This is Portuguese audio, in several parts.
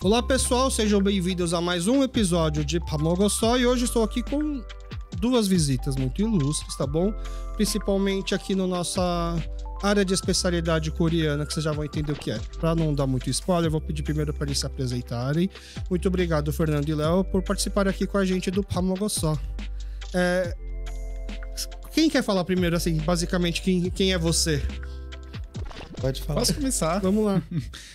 Olá pessoal, sejam bem-vindos a mais um episódio de Pamogossó e hoje estou aqui com duas visitas muito ilustres, tá bom? Principalmente aqui na nossa área de especialidade coreana, que vocês já vão entender o que é. Para não dar muito spoiler, eu vou pedir primeiro para eles se apresentarem. Muito obrigado, Fernando e Léo, por participarem aqui com a gente do Pamogossó. Quem quer falar primeiro, assim, basicamente, quem é você? Pode falar. Posso começar? Vamos lá.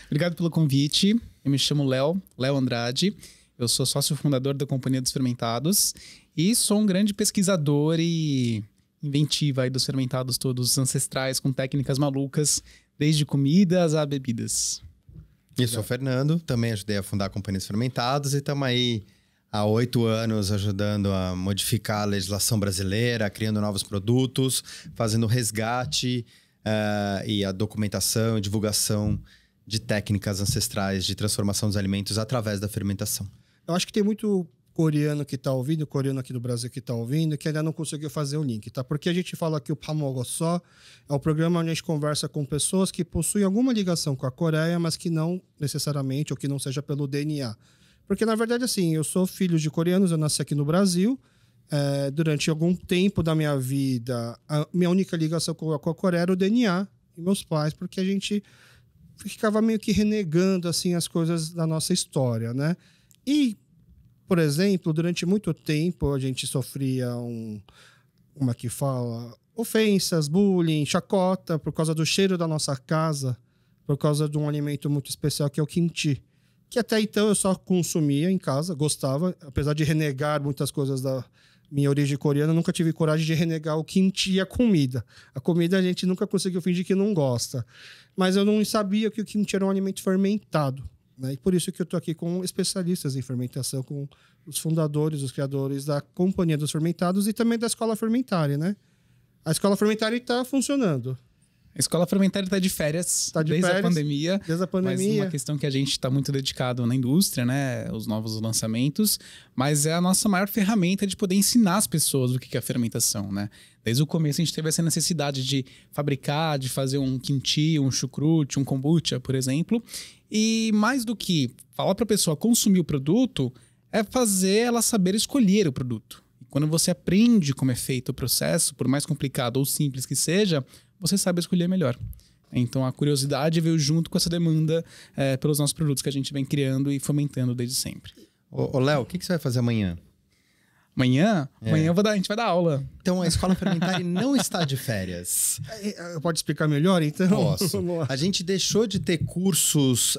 Obrigado pelo convite. Eu me chamo Léo Andrade. Eu sou sócio fundador da Companhia dos Fermentados e sou um grande pesquisador e inventiva aí dos fermentados todos ancestrais com técnicas malucas, desde comidas a bebidas. Eu sou o Fernando, também ajudei a fundar a Companhia dos Fermentados e estamos aí há 8 anos ajudando a modificar a legislação brasileira, criando novos produtos, fazendo resgate e a documentação e divulgação de técnicas ancestrais de transformação dos alimentos através da fermentação. Eu acho que tem muito coreano que está ouvindo, coreano aqui do Brasil que está ouvindo, que ainda não conseguiu fazer o link, tá? Porque a gente fala que o Pamogossó é um programa onde a gente conversa com pessoas que possuem alguma ligação com a Coreia, mas que não necessariamente, ou que não seja pelo DNA. Porque, na verdade, assim, eu sou filho de coreanos, eu nasci aqui no Brasil. Durante algum tempo da minha vida, a minha única ligação com a Coreia era o DNA e meus pais, porque a gente ficava meio que renegando assim as coisas da nossa história, né? E, por exemplo, durante muito tempo a gente sofria como é que fala? Ofensas, bullying, chacota por causa do cheiro da nossa casa, por causa de um alimento muito especial que é o kimchi, que até então eu só consumia em casa, gostava, apesar de renegar muitas coisas da minha origem coreana, eu nunca tive coragem de renegar o kimchi e a comida. A comida a gente nunca conseguiu fingir que não gosta. Mas eu não sabia que o kimchi era um alimento fermentado, né? E por isso que eu estou aqui com especialistas em fermentação, com os fundadores, os criadores da Companhia dos Fermentados e também da Escola Fermentari, né? A Escola Fermentari está funcionando. A Escola Fermentari está de férias, desde a pandemia. Desde a pandemia. Mas uma questão que a gente está muito dedicado na indústria, né? Os novos lançamentos. Mas é a nossa maior ferramenta de poder ensinar as pessoas o que é a fermentação, né? Desde o começo a gente teve essa necessidade de fabricar, de fazer um kimchi, um chucrute, um kombucha, por exemplo. E mais do que falar para a pessoa consumir o produto, é fazer ela saber escolher o produto. E quando você aprende como é feito o processo, por mais complicado ou simples que seja, você sabe escolher melhor. Então a curiosidade veio junto com essa demanda pelos nossos produtos que a gente vem criando e fomentando desde sempre. Ô Léo, o que você vai fazer amanhã? Amanhã a gente vai dar aula. Então a Escola Fermentari não está de férias. Pode explicar melhor, então? Posso. A gente deixou de ter cursos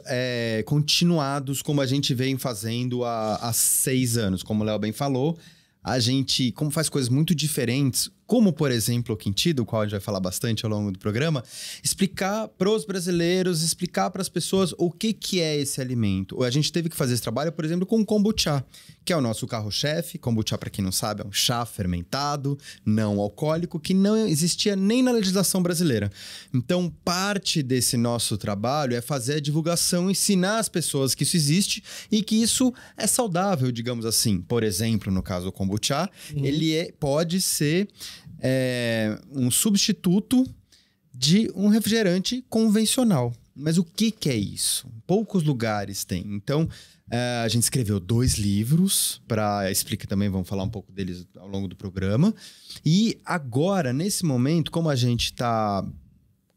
continuados como a gente vem fazendo há 6 anos. Como o Léo bem falou, a gente, como faz coisas muito diferentes, como, por exemplo, o kimchi, do qual a gente vai falar bastante ao longo do programa, explicar para os brasileiros, explicar para as pessoas o que é esse alimento. A gente teve que fazer esse trabalho, por exemplo, com o kombucha, que é o nosso carro-chefe. Kombucha, para quem não sabe, é um chá fermentado, não alcoólico, que não existia nem na legislação brasileira. Então, parte desse nosso trabalho é fazer a divulgação, ensinar as pessoas que isso existe e que isso é saudável, digamos assim. Por exemplo, no caso do kombucha, ele pode ser um substituto de um refrigerante convencional. Mas o que é isso? Poucos lugares tem. Então, a gente escreveu 2 livros para explicar também, vamos falar um pouco deles ao longo do programa. E agora, nesse momento, como a gente está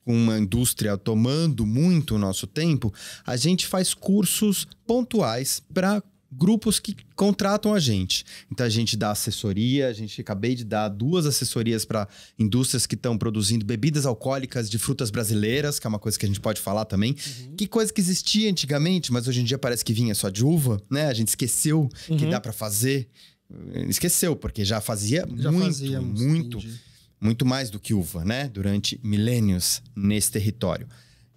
com uma indústria tomando muito o nosso tempo, a gente faz cursos pontuais para grupos que contratam a gente. Então a gente dá assessoria, acabei de dar 2 assessorias para indústrias que estão produzindo bebidas alcoólicas de frutas brasileiras, que é uma coisa que a gente pode falar também. Que coisa que existia antigamente, mas hoje em dia parece que vinha só de uva, né? A gente esqueceu que dá para fazer. Esqueceu, porque já fazia muito mais do que uva, né? Durante milênios nesse território.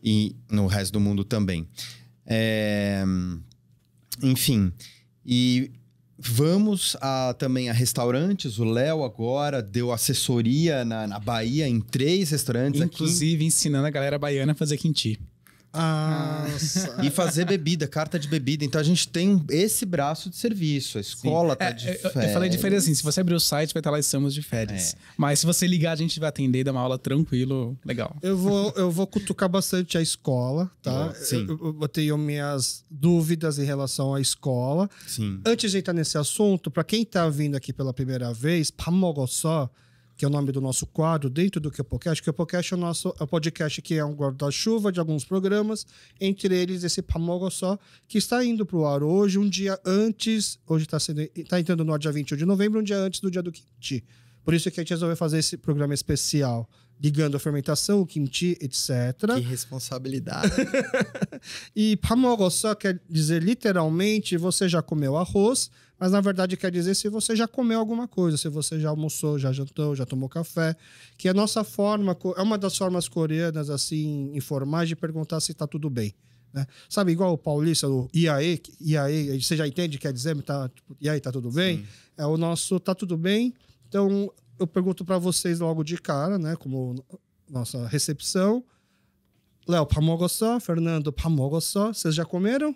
E no resto do mundo também. Enfim, e vamos também a restaurantes. O Léo agora deu assessoria na Bahia em 3 restaurantes. Inclusive ensinando a galera baiana a fazer kimchi. Nossa. E fazer bebida, carta de bebida. Então a gente tem esse braço de serviço. A escola tá de férias. Eu falei de férias assim, se você abrir o site, vai estar lá, estamos de férias. Mas se você ligar, a gente vai atender e dar uma aula tranquilo, legal. Eu vou cutucar bastante a escola, tá? Sim. Eu tenho minhas dúvidas em relação à escola. Sim. Antes de entrar nesse assunto, para quem tá vindo aqui pela primeira vez, Pamogossó, que é o nome do nosso quadro dentro do KeoPodcast. O KeoPodcast é o podcast que é um guarda-chuva de alguns programas, entre eles esse Pamogossó, que está indo para o ar hoje, um dia antes, hoje está entrando no ar dia 21 de novembro, um dia antes do dia do kimchi. Por isso que a gente resolveu fazer esse programa especial, ligando a fermentação, o kimchi, etc. Que responsabilidade. E Pamogossó quer dizer literalmente você já comeu arroz, mas na verdade quer dizer se você já comeu alguma coisa, se você já almoçou, já jantou, já tomou café, que é a nossa forma, é uma das formas coreanas assim informais de perguntar se tá tudo bem, né? Sabe, igual o paulista, o iaê, você já entende, quer dizer, e aí, tá tudo bem? Sim. É o nosso tá tudo bem. Então eu pergunto para vocês logo de cara, né, como nossa recepção. Léo, Pamogossó, Fernando, Pamogossó, vocês já comeram?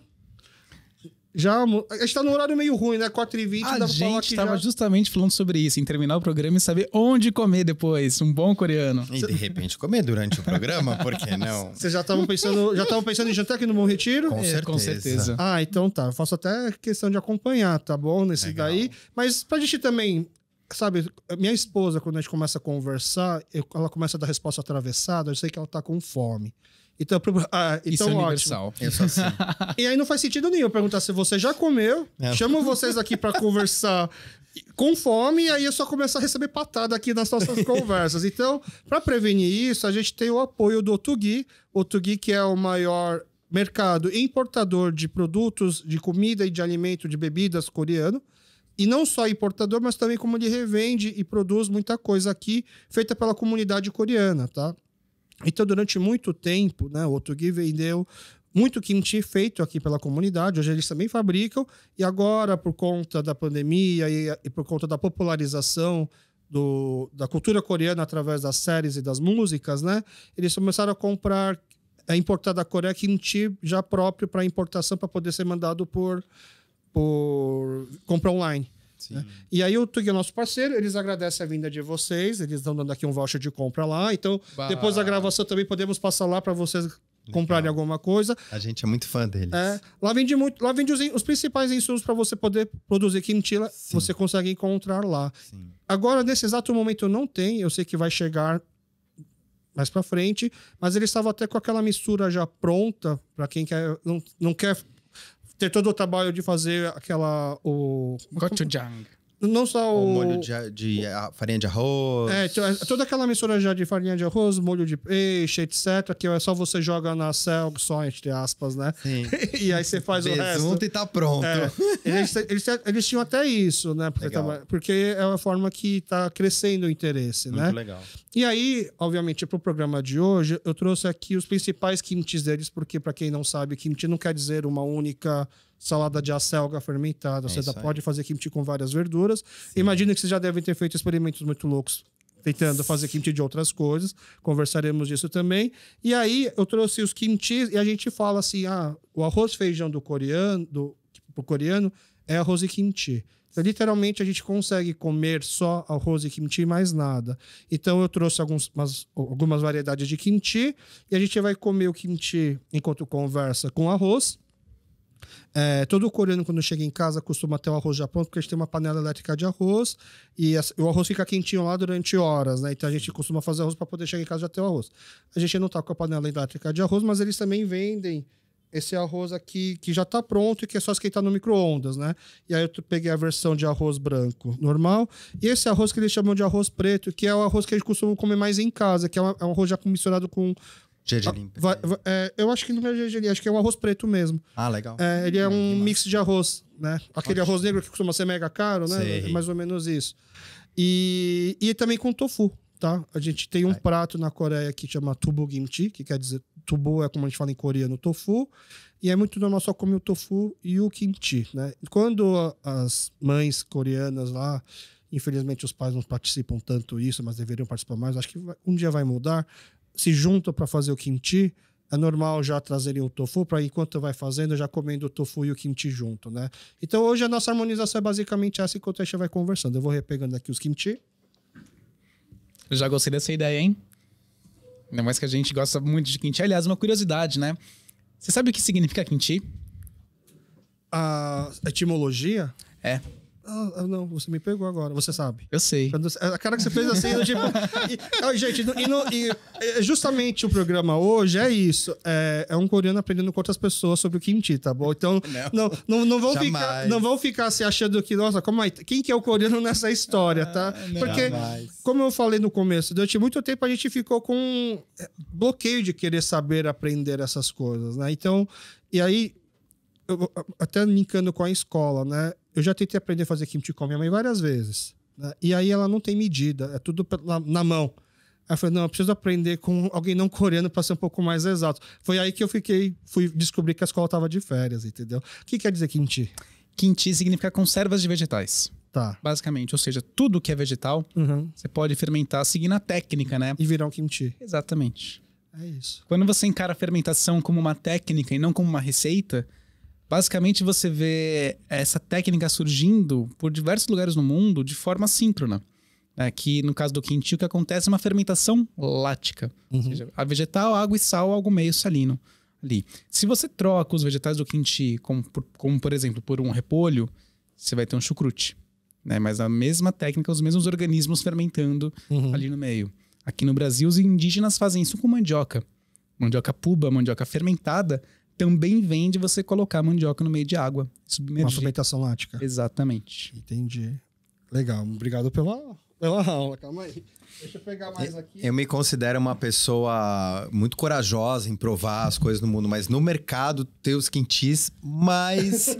Já, a gente tá num horário meio ruim, né? 4h20. A gente tava justamente falando sobre isso, em terminar o programa e saber onde comer depois. Um bom coreano. E de repente comer durante o programa, por que não? Vocês já estavam pensando em jantar aqui no Bom Retiro? Com certeza. Ah, então tá. Eu faço até questão de acompanhar, tá bom? Nesse legal. Daí. Mas pra gente também... Sabe, minha esposa, quando a gente começa a conversar, ela começa a dar resposta atravessada, eu sei que ela tá com fome. Então, isso é universal. Eu sou assim. E aí não faz sentido nenhum perguntar se você já comeu, chamo vocês aqui para conversar com fome, e aí é só começar a receber patada aqui nas nossas conversas. Então, para prevenir isso, a gente tem o apoio do Otugi. O Otugi, que é o maior mercado importador de produtos, de comida e de alimento, de bebidas coreano. E não só importador, mas também como ele revende e produz muita coisa aqui, feita pela comunidade coreana, tá? Então, durante muito tempo, né, o Otugi vendeu muito kimchi feito aqui pela comunidade. Hoje eles também fabricam. E agora, por conta da pandemia e por conta da popularização da cultura coreana através das séries e das músicas, né, eles começaram a importar da Coreia kimchi já próprio para importação, para poder ser mandado por compra online. Né? E aí o Tug é nosso parceiro, eles agradecem a vinda de vocês, eles estão dando aqui um voucher de compra lá, então depois da gravação também podemos passar lá para vocês comprarem alguma coisa. A gente é muito fã deles. Lá vende os principais insumos para você poder produzir kimchi, você consegue encontrar lá. Sim. Agora, nesse exato momento não tem, eu sei que vai chegar mais para frente, mas eles estavam até com aquela mistura já pronta para quem não quer ter todo o trabalho de fazer o gochujang. Não só o molho de farinha de arroz. Toda aquela mistura já de farinha de arroz, molho de peixe, etc. Que é só você joga na selga, só entre aspas, né? Sim. E aí você faz o resto. E tá pronto. Eles tinham até isso, né? Porque é a forma que tá crescendo o interesse, né? Muito legal. E aí, obviamente, pro programa de hoje, eu trouxe aqui os principais kimchis deles, porque, para quem não sabe, kimchi não quer dizer uma única salada de acelga fermentada. Você pode fazer kimchi com várias verduras. Sim. Imagino que vocês já devem ter feito experimentos muito loucos tentando fazer kimchi de outras coisas. Conversaremos disso também. E aí, eu trouxe os kimchis e a gente fala assim, o arroz feijão pro coreano é arroz e kimchi. Então, literalmente, a gente consegue comer só arroz e kimchi e mais nada. Então, eu trouxe algumas variedades de kimchi e a gente vai comer o kimchi enquanto conversa com arroz. Todo coreano, quando chega em casa, costuma ter o arroz já pronto, porque a gente tem uma panela elétrica de arroz e o arroz fica quentinho lá durante horas, né? Então a gente costuma fazer arroz para poder chegar em casa e já ter o arroz. A gente não tá com a panela elétrica de arroz, mas eles também vendem esse arroz aqui que já tá pronto e que é só esquentar no micro-ondas, né? E aí eu peguei a versão de arroz branco normal e esse arroz que eles chamam de arroz preto, que é o arroz que a gente costuma comer mais em casa, que é um arroz já misturado com gergelim. Eu acho que não é gergelim, acho que é um arroz preto mesmo. Ah, legal. Ele é um mix de arroz, né? Aquele arroz negro que costuma ser mega caro, né? Sei. É mais ou menos isso. E também com tofu, tá? A gente tem um prato na Coreia que chama tubu kimchi, que quer dizer, tubu é como a gente fala em coreano, tofu. E é muito normal só comer o tofu e o kimchi, né? Quando as mães coreanas lá, infelizmente os pais não participam tanto isso, mas deveriam participar mais, acho que um dia vai mudar, se juntam para fazer o kimchi, é normal já trazerem o tofu para enquanto vai fazendo, já comendo o tofu e o kimchi junto, né? Então hoje a nossa harmonização é basicamente essa enquanto a gente vai conversando. Eu vou repegando aqui os kimchi. Eu já gostei dessa ideia, hein? Ainda mais que a gente gosta muito de kimchi. Aliás, uma curiosidade, né? Você sabe o que significa kimchi? A etimologia? É. Não, você me pegou agora, você sabe. Eu sei. A cara que você fez assim, tipo... gente, justamente o programa hoje é isso. É um coreano aprendendo com outras pessoas sobre o kimchi, tá bom? Então, não vão ficar se achando que, nossa, quem que é o coreano nessa história, tá? Porque, como eu falei no começo, durante muito tempo a gente ficou com um bloqueio de querer saber aprender essas coisas, né? Então, e aí, até linkando com a escola, né? Eu já tentei aprender a fazer kimchi com a minha mãe várias vezes, né? E aí ela não tem medida, é tudo na mão. Aí eu falei, não, eu preciso aprender com alguém não coreano para ser um pouco mais exato. Foi aí que eu fui descobrir que a escola estava de férias, entendeu? O que quer dizer kimchi? Kimchi significa conservas de vegetais. Tá. Basicamente, ou seja, tudo que é vegetal, você pode fermentar seguindo a técnica, né? E virar um kimchi. Exatamente. É isso. Quando você encara a fermentação como uma técnica e não como uma receita, basicamente você vê essa técnica surgindo por diversos lugares no mundo de forma síncrona. Que no caso do kimchi, o que acontece é uma fermentação lática. Ou seja, a vegetal, água e sal, algo meio salino ali. Se você troca os vegetais do kimchi, como por exemplo, por um repolho, você vai ter um chucrute. Né? Mas a mesma técnica, os mesmos organismos fermentando ali no meio. Aqui no Brasil, os indígenas fazem isso com mandioca. Mandioca puba, mandioca fermentada, também vem de você colocar a mandioca no meio de água. Submergir. Uma fermentação lática. Exatamente. Entendi. Legal. Obrigado pela aula. Calma aí. Deixa eu pegar mais aqui. Eu me considero uma pessoa muito corajosa em provar as coisas no mundo, mas no mercado tem os kimchis mais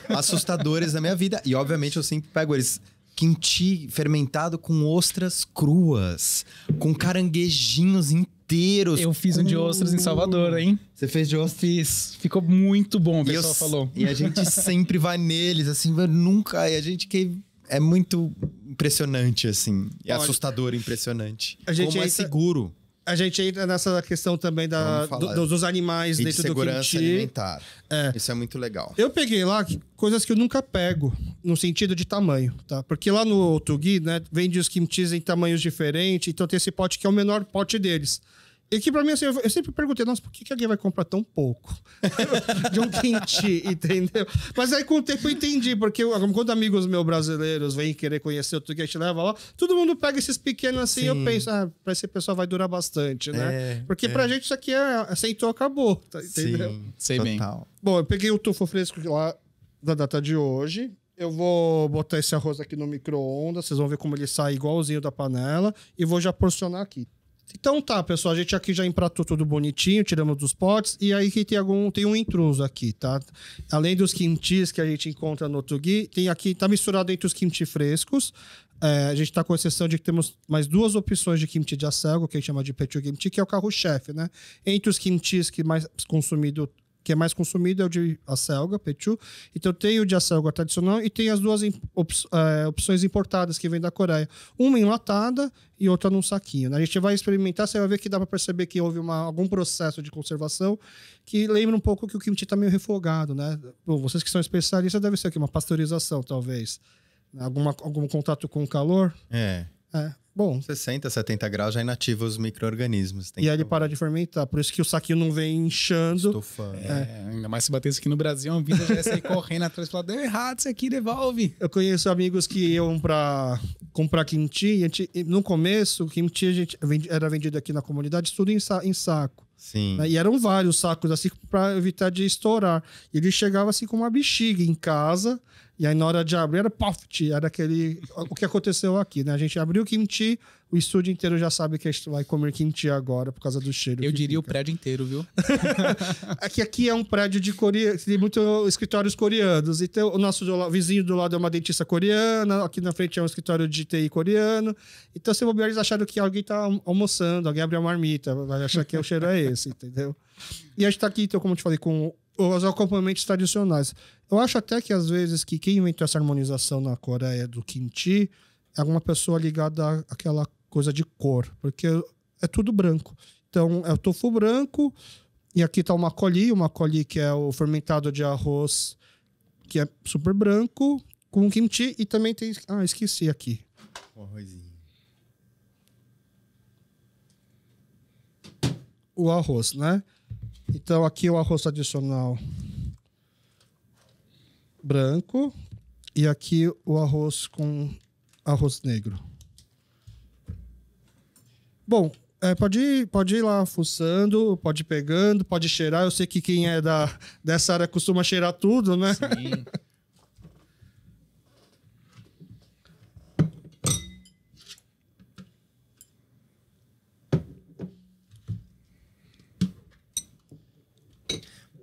assustadores da minha vida. E obviamente eu sempre pego eles. Kimchi fermentado com ostras cruas, com caranguejinhos inteiros. Eu fiz um de ostras em Salvador, hein? Você fez de ostras? Fiz. Ficou muito bom, o pessoal falou. E a gente sempre vai neles, assim, nunca... E a gente que... É muito impressionante, assim. É assustador, impressionante. Como é seguro. A gente entra nessa questão também dos animais dentro do kimchi. Segurança alimentar. Isso é muito legal. Eu peguei lá coisas que eu nunca pego, no sentido de tamanho, tá? Porque lá no Tugi, né, vende os kimchis em tamanhos diferentes, então tem esse pote que é o menor pote deles. E que pra mim, assim, eu sempre perguntei, nossa, por que alguém vai comprar tão pouco de um kimchi, entendeu? Mas aí com o tempo eu entendi, porque quando amigos meus brasileiros vêm querer conhecer o Tugi, a gente leva lá, todo mundo pega esses pequenos assim, eu penso, pra esse pessoal vai durar bastante, né? Porque pra gente isso aqui aceitou, acabou, tá, entendeu? Sim, sei bem. Bom, eu peguei o tofu fresco lá da data de hoje. Eu vou botar esse arroz aqui no micro-ondas, vocês vão ver como ele sai igualzinho da panela, e vou já porcionar aqui. Então tá, pessoal, a gente aqui já empratou tudo bonitinho, tiramos dos potes, e aí que tem um intruso aqui, tá? Além dos kimchis que a gente encontra no Tugi, tem aqui, tá misturado entre os kimchi frescos, a gente tá com exceção de que temos mais duas opções de kimchi de acelga, que a gente chama de pechu kimchi, que é o carro-chefe, né? Entre os kimchis que é mais consumido é o de acelga, pechu. Então tem o de acelga tradicional e tem as duas opções importadas que vêm da Coreia. Uma enlatada e outra num saquinho. A gente vai experimentar, você vai ver que dá para perceber que houve algum processo de conservação que lembra um pouco que o kimchi está meio refogado, né? Bom, vocês que são especialistas, deve ser aqui uma pasteurização, talvez. Algum contato com o calor? Bom, 60, 70 graus já inativa os micro-organismos. E aí ele para de fermentar. Por isso que o saquinho não vem inchando. Estufando. Ainda mais se batesse aqui no Brasil, uma vida já ia sair correndo atrás e falar, deu errado isso aqui, devolve. Eu conheço amigos que iam pra comprar kimchi. E no começo, o kimchi era vendido aqui na comunidade tudo em saco. Sim. Né? E eram vários sacos, assim, para evitar de estourar. E ele chegava assim com uma bexiga em casa. E aí, na hora de abrir, era poft, era o que aconteceu aqui, né? A gente abriu o kimchi, o estúdio inteiro já sabe que a gente vai comer kimchi agora por causa do cheiro. Eu diria o prédio inteiro, viu? Aqui é um prédio de Coreia, tem muitos escritórios coreanos. Então, o nosso vizinho do lado é uma dentista coreana, aqui na frente é um escritório de TI coreano. Então, se bobear, eles acharam que alguém tá almoçando, alguém abriu a marmita, vai achar que o cheiro é esse, entendeu? E a gente tá aqui, então, como eu te falei, com os acompanhamentos tradicionais. Eu acho até que, às vezes, que quem inventou essa harmonização na Coreia do kimchi é alguma pessoa ligada àquela coisa de cor, porque é tudo branco. Então, é o tofu branco E aqui tá o macoli que é o fermentado de arroz, que é super branco, com kimchi. E também tem... Ah, esqueci aqui. O arrozinho. O arroz, né? Então, aqui o arroz tradicional branco. E aqui o arroz com arroz negro. Bom, pode ir lá fuçando, pode ir pegando, pode cheirar. Eu sei que quem é dessa área costuma cheirar tudo, né? Sim.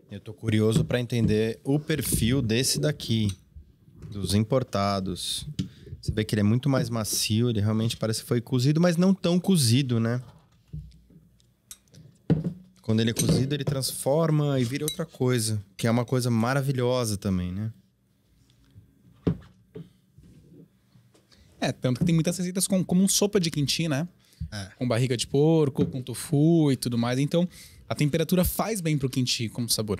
Eu tô curioso para entender o perfil desse daqui, dos importados. Você vê que ele é muito mais macio, ele realmente parece que foi cozido, mas não tão cozido, né? Quando ele é cozido, ele transforma e vira outra coisa, que é uma coisa maravilhosa também, né? Tanto que tem muitas receitas como um sopa de kimchi, né? Com barriga de porco, com tofu e tudo mais. Então, a temperatura faz bem pro kimchi como sabor.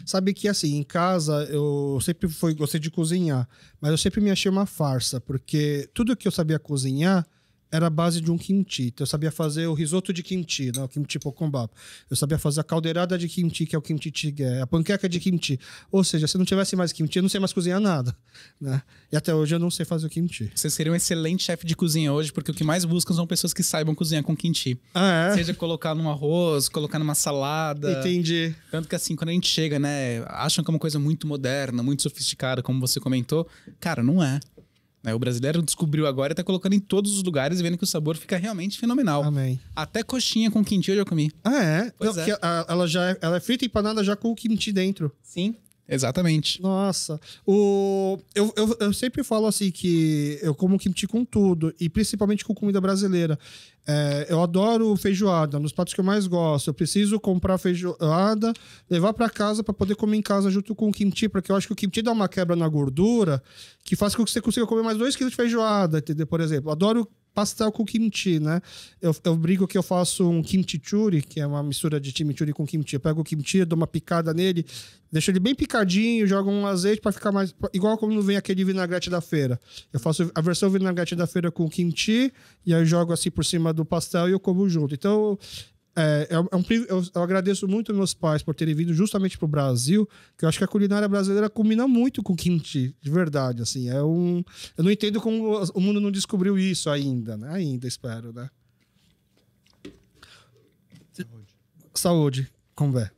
Sabe que, assim, em casa eu sempre gostei de cozinhar, mas eu sempre me achei uma farsa, porque tudo que eu sabia cozinhar era a base de um kimchi. Então, eu sabia fazer o risoto de kimchi, né? O kimchi bokkeumbap. Eu sabia fazer a caldeirada de kimchi, que é o kimchi jjigae, a panqueca de kimchi. Ou seja, se não tivesse mais kimchi, eu não sei mais cozinhar nada, né? E até hoje eu não sei fazer o kimchi. Você seria um excelente chefe de cozinha hoje, porque o que mais buscam são pessoas que saibam cozinhar com kimchi. Ah, é? Seja colocar num arroz, colocar numa salada. Entendi. Tanto que assim, quando a gente chega, né, acham que é uma coisa muito moderna, muito sofisticada, como você comentou. Cara, não é. O brasileiro descobriu agora e tá colocando em todos os lugares, vendo que o sabor fica realmente fenomenal. Amém. Até coxinha com kimchi eu já comi. Ah, é? Pois Não, é. que ela é frita e empanada já com o kimchi dentro. Sim. Exatamente. Nossa. Eu sempre falo assim que eu como kimchi com tudo, e principalmente com comida brasileira. Eu adoro feijoada, nos pratos que eu mais gosto. Eu preciso comprar feijoada, levar para casa para poder comer em casa junto com o kimchi, porque eu acho que o kimchi dá uma quebra na gordura que faz com que você consiga comer mais 2 kg de feijoada, entendeu? Por exemplo, eu adoro pastel com kimchi, né? Eu brinco que eu faço um kimchi churi, que é uma mistura de chimichurri com kimchi. Eu pego o kimchi, dou uma picada nele, deixo ele bem picadinho, jogo um azeite para ficar mais... Igual como vem aquele vinagrete da feira. Eu faço a versão vinagrete da feira com kimchi, e aí eu jogo assim por cima do pastel e eu como junto. Então, eu agradeço muito meus pais por terem vindo justamente pro Brasil, que eu acho que a culinária brasileira combina muito com kimchi, de verdade, assim. Eu não entendo como o mundo não descobriu isso ainda, né? Ainda, espero, né? Saúde. Kombe.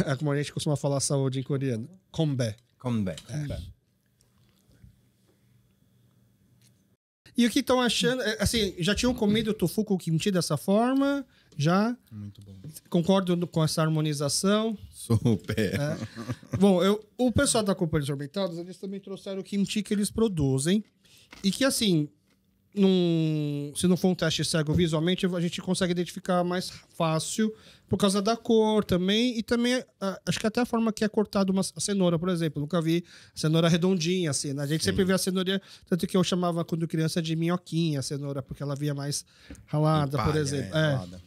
É como a gente costuma falar saúde em coreano. Kombe. Kombe. E o que estão achando... Assim, já tinham comido tofu com kimchi dessa forma? Já? Muito bom. Concordo com essa harmonização. Super. Bom, o pessoal da Companhia dos Fermentados, eles também trouxeram o kimchi que eles produzem. E que, assim, se não for um teste cego visualmente, a gente consegue identificar mais fácil por causa da cor também. E também, acho que até a forma que é cortada a cenoura, por exemplo. Nunca vi cenoura redondinha, assim, né? A gente sempre vê a cenoura, tanto que eu chamava quando criança de minhoquinha a cenoura, porque ela via mais ralada, por exemplo. Ralada.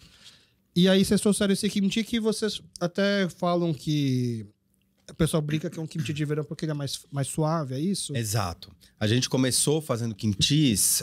E aí vocês trouxeram esse kimchi que vocês até falam que o pessoal brinca que é um kimchi de verão porque ele é mais suave, é isso? Exato. A gente começou fazendo kimchis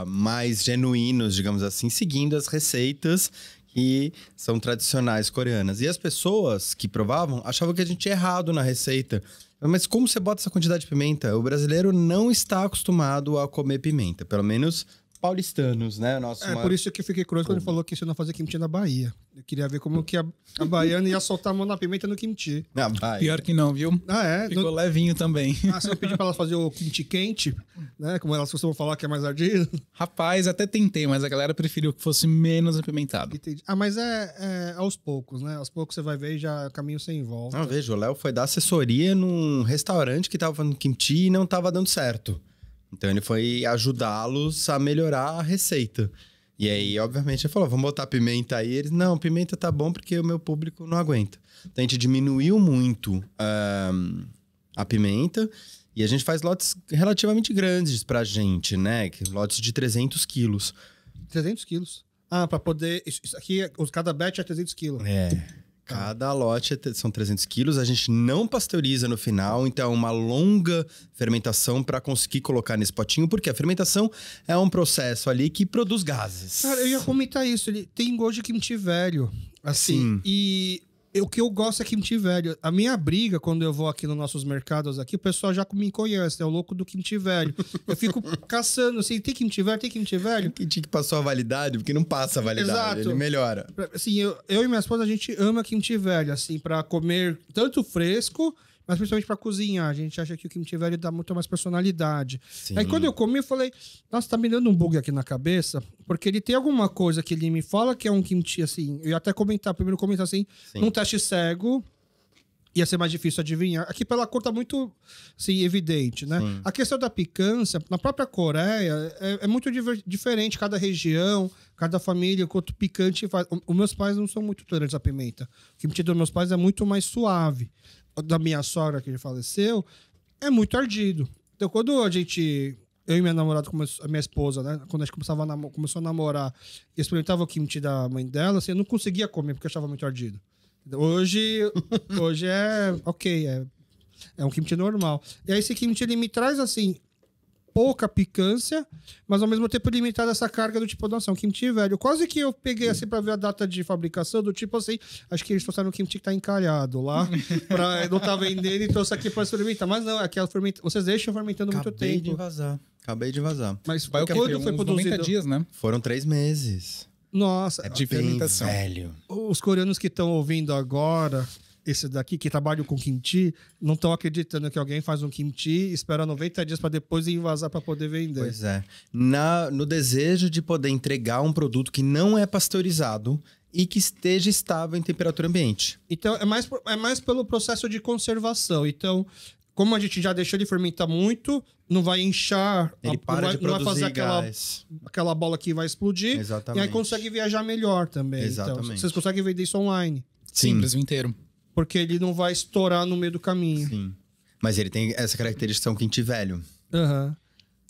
mais genuínos, digamos assim, seguindo as receitas que são tradicionais coreanas. E as pessoas que provavam achavam que a gente tinha errado na receita. Mas como você bota essa quantidade de pimenta? O brasileiro não está acostumado a comer pimenta, pelo menos... paulistanos, né? Por isso que eu fiquei curioso quando ele falou que isso não fazia kimchi na Bahia. Eu queria ver como que a baiana ia soltar a mão na pimenta no kimchi. Na Bahia. Pior que não, viu? Ficou levinho também. Você não pediu pra ela fazer o kimchi quente, né? Como elas costumam falar que é mais ardido. Rapaz, até tentei, mas a galera preferiu que fosse menos apimentado. Entendi. Mas é aos poucos, né? Aos poucos você vai ver e já caminho sem volta. Não, veja, o Léo foi dar assessoria num restaurante que tava fazendo kimchi e não tava dando certo. Então ele foi ajudá-los a melhorar a receita. E aí, obviamente, ele falou, vamos botar pimenta aí. Eles, não, pimenta tá bom porque o meu público não aguenta. Então a gente diminuiu muito a pimenta e a gente faz lotes relativamente grandes pra gente, né? Lotes de 300 quilos. 300 quilos? Pra poder... Isso aqui, cada batch é 300 quilos. Cada lote são 300 quilos. A gente não pasteuriza no final, então é uma longa fermentação para conseguir colocar nesse potinho, porque a fermentação é um processo ali que produz gases. Cara, eu ia comentar isso. Ele tem gosto de kimchi velho. Assim, Sim. E o que eu gosto é kimchi velho. A minha briga, quando eu vou aqui nos nossos mercados aqui, o pessoal já me conhece, é o louco do kimchi velho. Eu fico caçando, assim, tem kimchi velho? Tem kimchi velho? Kimchi que passou a validade, porque não passa a validade, Exato. ele melhora. Assim, eu e minha esposa, a gente ama kimchi velho, assim, pra comer tanto fresco, mas principalmente pra cozinhar. A gente acha que o kimchi velho dá muito mais personalidade. Sim. Aí quando eu comi, eu falei, nossa, tá me dando um bug aqui na cabeça, porque ele tem alguma coisa que ele me fala que é um kimchi, assim, eu ia até primeiro comentar assim, Sim. num teste cego, ia ser mais difícil adivinhar. Aqui pela cor tá muito, assim, evidente, né? Sim. A questão da picância, na própria Coreia, é muito diferente, cada região, cada família, quanto picante faz. Os meus pais não são muito tolerantes à pimenta. O kimchi dos meus pais é muito mais suave. O da minha sogra, que já faleceu, é muito ardido. Então, quando a gente... Eu e minha namorada, a minha esposa, né? Quando a gente começou a namorar e experimentava o kimchi da mãe dela, assim, eu não conseguia comer porque eu achava muito ardido. Hoje é ok, é um kimchi normal. E aí esse kimchi, ele me traz, assim, pouca picância, mas ao mesmo tempo limitado essa carga do tipo, nossa, é um kimchi velho. Quase que eu peguei, assim, pra ver a data de fabricação, do tipo, assim, acho que eles trouxeram um kimchi que tá encalhado lá, não tá vendendo e trouxe aqui pra experimentar. Mas não, aquela vocês deixam fermentando muito tempo. Acabei de vazar. Mas Vai o quê? quando foi Uns produzido? 90 dias, né? Foram 3 meses. Nossa, É de bem fermentação. velho. os coreanos que estão ouvindo agora, esse daqui, que trabalham com kimchi, não estão acreditando que alguém faz um kimchi, espera 90 dias para depois invasar para poder vender. Pois é. No desejo de poder entregar um produto que não é pasteurizado e que esteja estável em temperatura ambiente. Então, é mais pelo processo de conservação. Então, como a gente já deixou ele fermentar muito, não vai inchar, Ele para de não vai fazer produzir gás. aquela bola que vai explodir. Exatamente. E aí consegue viajar melhor também. Exatamente. Então, vocês conseguem vender isso online. Sim, Brasil inteiro. Porque ele não vai estourar no meio do caminho. Sim. Mas ele tem essa característica de um kimchi velho. Aham.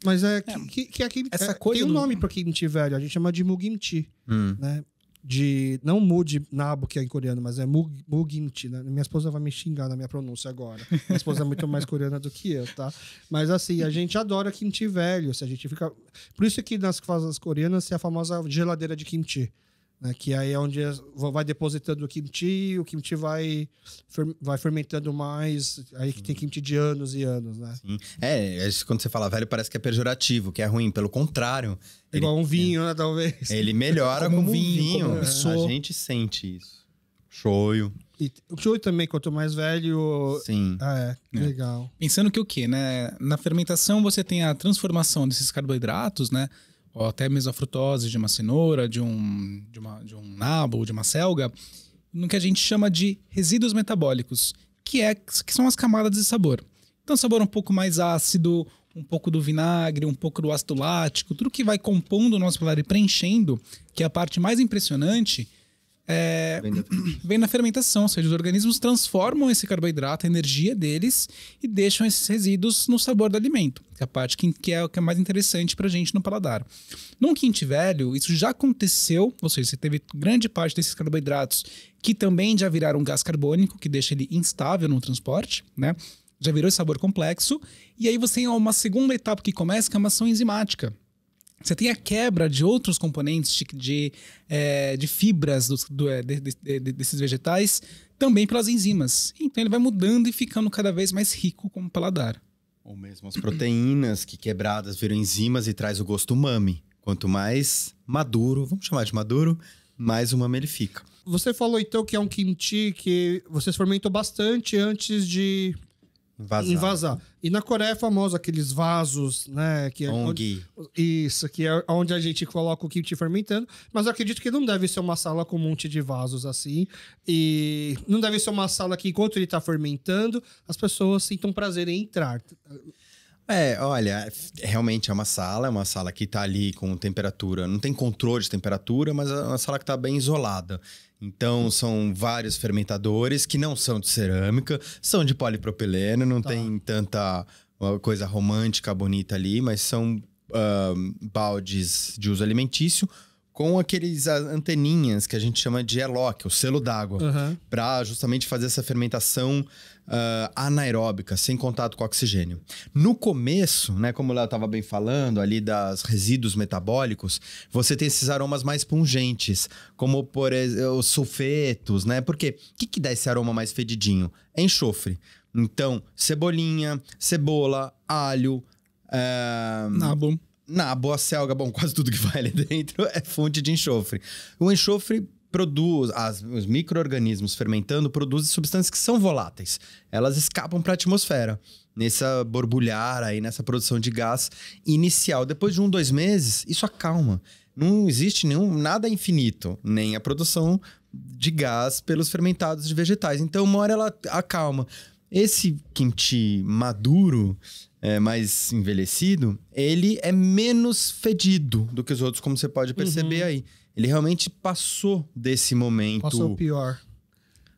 Mas Essa tem coisa um do- nome para kimchi velho. A gente chama de mugimchi, né? Não mu de nabo, que é em coreano, mas é mugimchi, né? Minha esposa vai me xingar na minha pronúncia agora. Minha esposa é muito mais coreana do que eu, tá? Mas assim, a gente adora kimchi velho. Se a gente fica... Por isso que nas casas coreanas tem a famosa geladeira de kimchi. Né? Que aí é onde vai depositando o kimchi vai fermentando mais. Aí que tem kimchi de anos e anos, né? Sim. Quando você fala velho, parece que é pejorativo, que é ruim. Pelo contrário. Igual um vinho, né? Talvez. Ele melhora como um vinho. como um A gente sente isso. Shoyu. E o shoyu também, quanto mais velho... Sim. Legal. Pensando que o quê, né? Na fermentação você tem a transformação desses carboidratos, né? Ou até mesmo a frutose de uma cenoura, de um nabo, de uma selga, no que a gente chama de resíduos metabólicos, que são as camadas de sabor. Então, sabor um pouco mais ácido, um pouco do vinagre, um pouco do ácido lático, tudo que vai compondo o nosso paladar e preenchendo, que é a parte mais impressionante, vem na fermentação, ou seja, os organismos transformam esse carboidrato, a energia deles, e deixam esses resíduos no sabor do alimento, que é a parte que é mais interessante pra gente no paladar. Num kimchi velho, isso já aconteceu, ou seja, você teve grande parte desses carboidratos que também já viraram gás carbônico, que deixa ele instável no transporte, né? Já virou esse sabor complexo, e aí você tem uma segunda etapa que começa, que é uma ação enzimática. Você tem a quebra de outros componentes de fibras desses vegetais também pelas enzimas. Então ele vai mudando e ficando cada vez mais rico como paladar. Ou mesmo as proteínas que quebradas viram enzimas e traz o gosto umami. Quanto mais maduro, vamos chamar de maduro, mais umami ele fica. Você falou então que é um kimchi que vocês fermentam bastante antes de invasar. E na Coreia é famoso aqueles vasos, né? Que é isso, que é onde a gente coloca o kimchi fermentando. Mas eu acredito que não deve ser uma sala com um monte de vasos assim. E não deve ser uma sala que, enquanto ele está fermentando, as pessoas sintam prazer em entrar. Olha, realmente é uma sala que tá ali com temperatura, não tem controle de temperatura, mas é uma sala que tá bem isolada. Então, são vários fermentadores que não são de cerâmica, são de polipropileno, não tem tanta coisa romântica, bonita ali, mas são baldes de uso alimentício com aqueles anteninhas que a gente chama de ELOC, o selo d'água, para justamente fazer essa fermentação anaeróbica, sem contato com oxigênio. No começo, né, como ela estava bem falando, ali das resíduos metabólicos, você tem esses aromas mais pungentes, como por exemplo, os sulfetos, né? Porque o que dá esse aroma mais fedidinho? É enxofre. Então, cebolinha, cebola, alho, nabo, a selga, bom, quase tudo que vai ali dentro é fonte de enxofre. O enxofre produz, os micro-organismos fermentando produzem substâncias que são voláteis. Elas escapam para a atmosfera, nessa borbulhar aí, nessa produção de gás inicial. Depois de 1-2 meses, isso acalma. Não existe nada infinito, nem a produção de gás pelos fermentados de vegetais. Então, uma hora ela acalma. Esse kimchi maduro, mais envelhecido, ele é menos fedido do que os outros, como você pode perceber aí. Ele realmente passou desse momento. Passou o pior.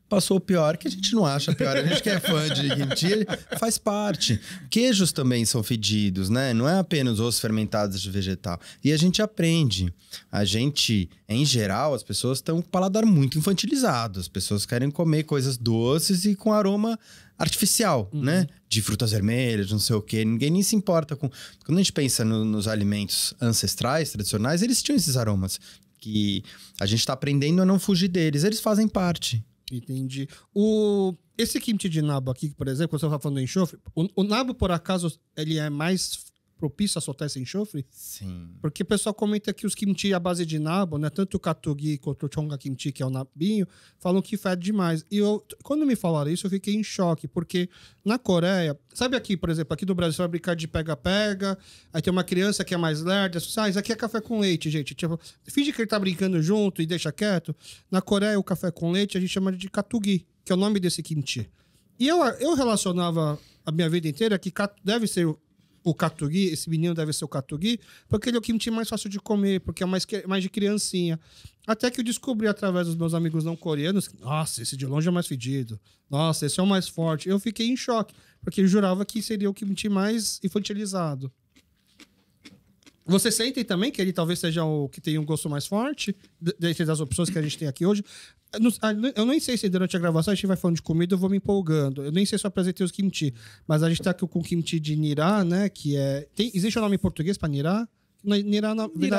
Passou o pior, que a gente não acha pior. A gente que é fã de kimchi, faz parte. Queijos também são fedidos, né? Não é apenas os fermentados de vegetal. E a gente aprende. A gente, em geral, as pessoas estão com o paladar muito infantilizado. As pessoas querem comer coisas doces e com aroma artificial, né? De frutas vermelhas, não sei o quê. Ninguém nem se importa com... Quando a gente pensa nos alimentos ancestrais, tradicionais, eles tinham esses aromas. Que a gente está aprendendo a não fugir deles. Eles fazem parte. Entendi. Esse kimchi de nabo aqui, por exemplo, quando você está falando do enxofre, o nabo, por acaso, ele é mais propício a soltar esse enxofre? Sim. Porque o pessoal comenta que os kimchi à base de nabo, né, tanto o katogi quanto o chonga kimchi, que é o nabinho, falam que fede demais. E quando me falaram isso, eu fiquei em choque, porque na Coreia, sabe aqui, por exemplo, aqui do Brasil, você vai brincar de pega-pega, aí tem uma criança que é mais lerda, isso aqui é café com leite, gente. Tipo, finge que ele tá brincando junto e deixa quieto. Na Coreia, o café com leite a gente chama de katogi, que é o nome desse kimchi. E eu relacionava a minha vida inteira que deve ser o katogi, esse menino deve ser o katogi, porque ele é o kimchi mais fácil de comer, porque é mais de criancinha. Até que eu descobri através dos meus amigos não coreanos, nossa, esse de longe é mais fedido. Nossa, esse é o mais forte. Eu fiquei em choque, porque eu jurava que seria o kimchi mais infantilizado. Vocês sentem também que ele talvez seja o que tem um gosto mais forte, dentre das opções que a gente tem aqui hoje? Eu nem sei se durante a gravação a gente vai falando de comida, eu vou me empolgando. Eu nem sei se eu apresentei os kimchi, mas a gente tá aqui com o kimchi de nirá, né? Que é... existe um nome em português para nirá? Nirá,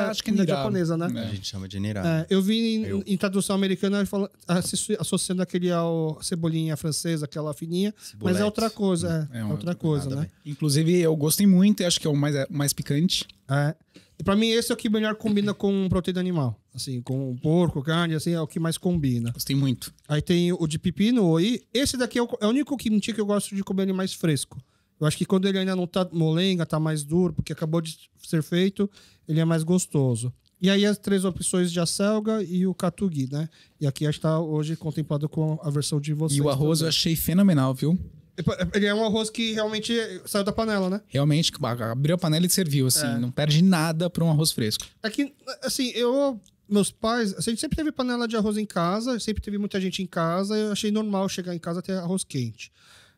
acho que é nirá. Japonesa, né? A gente chama de nirá. Eu vi em tradução americana associando aquele ao cebolinha francesa, aquela fininha, Cibolete. Mas é outra coisa. É outra coisa, né? Inclusive, eu gostei muito e acho que é o mais picante. E pra mim, esse é o que melhor combina com proteína animal. Assim, com porco, carne, assim, é o que mais combina. Gostei muito. Aí tem o de pepino, oi. Esse daqui é o único kimchi que eu gosto de comer ele mais fresco. Eu acho que quando ele ainda não tá molenga, tá mais duro, porque acabou de ser feito, ele é mais gostoso. E aí as 3 opções de acelga e o katogi, né? E aqui está hoje contemplado com a versão de vocês. E o arroz eu achei fenomenal, viu? Ele é um arroz que realmente saiu da panela, né? Realmente, abriu a panela e serviu, assim. Não perde nada para um arroz fresco. Aqui, assim, meus pais... A gente sempre teve panela de arroz em casa, sempre teve muita gente em casa. Eu achei normal chegar em casa e ter arroz quente.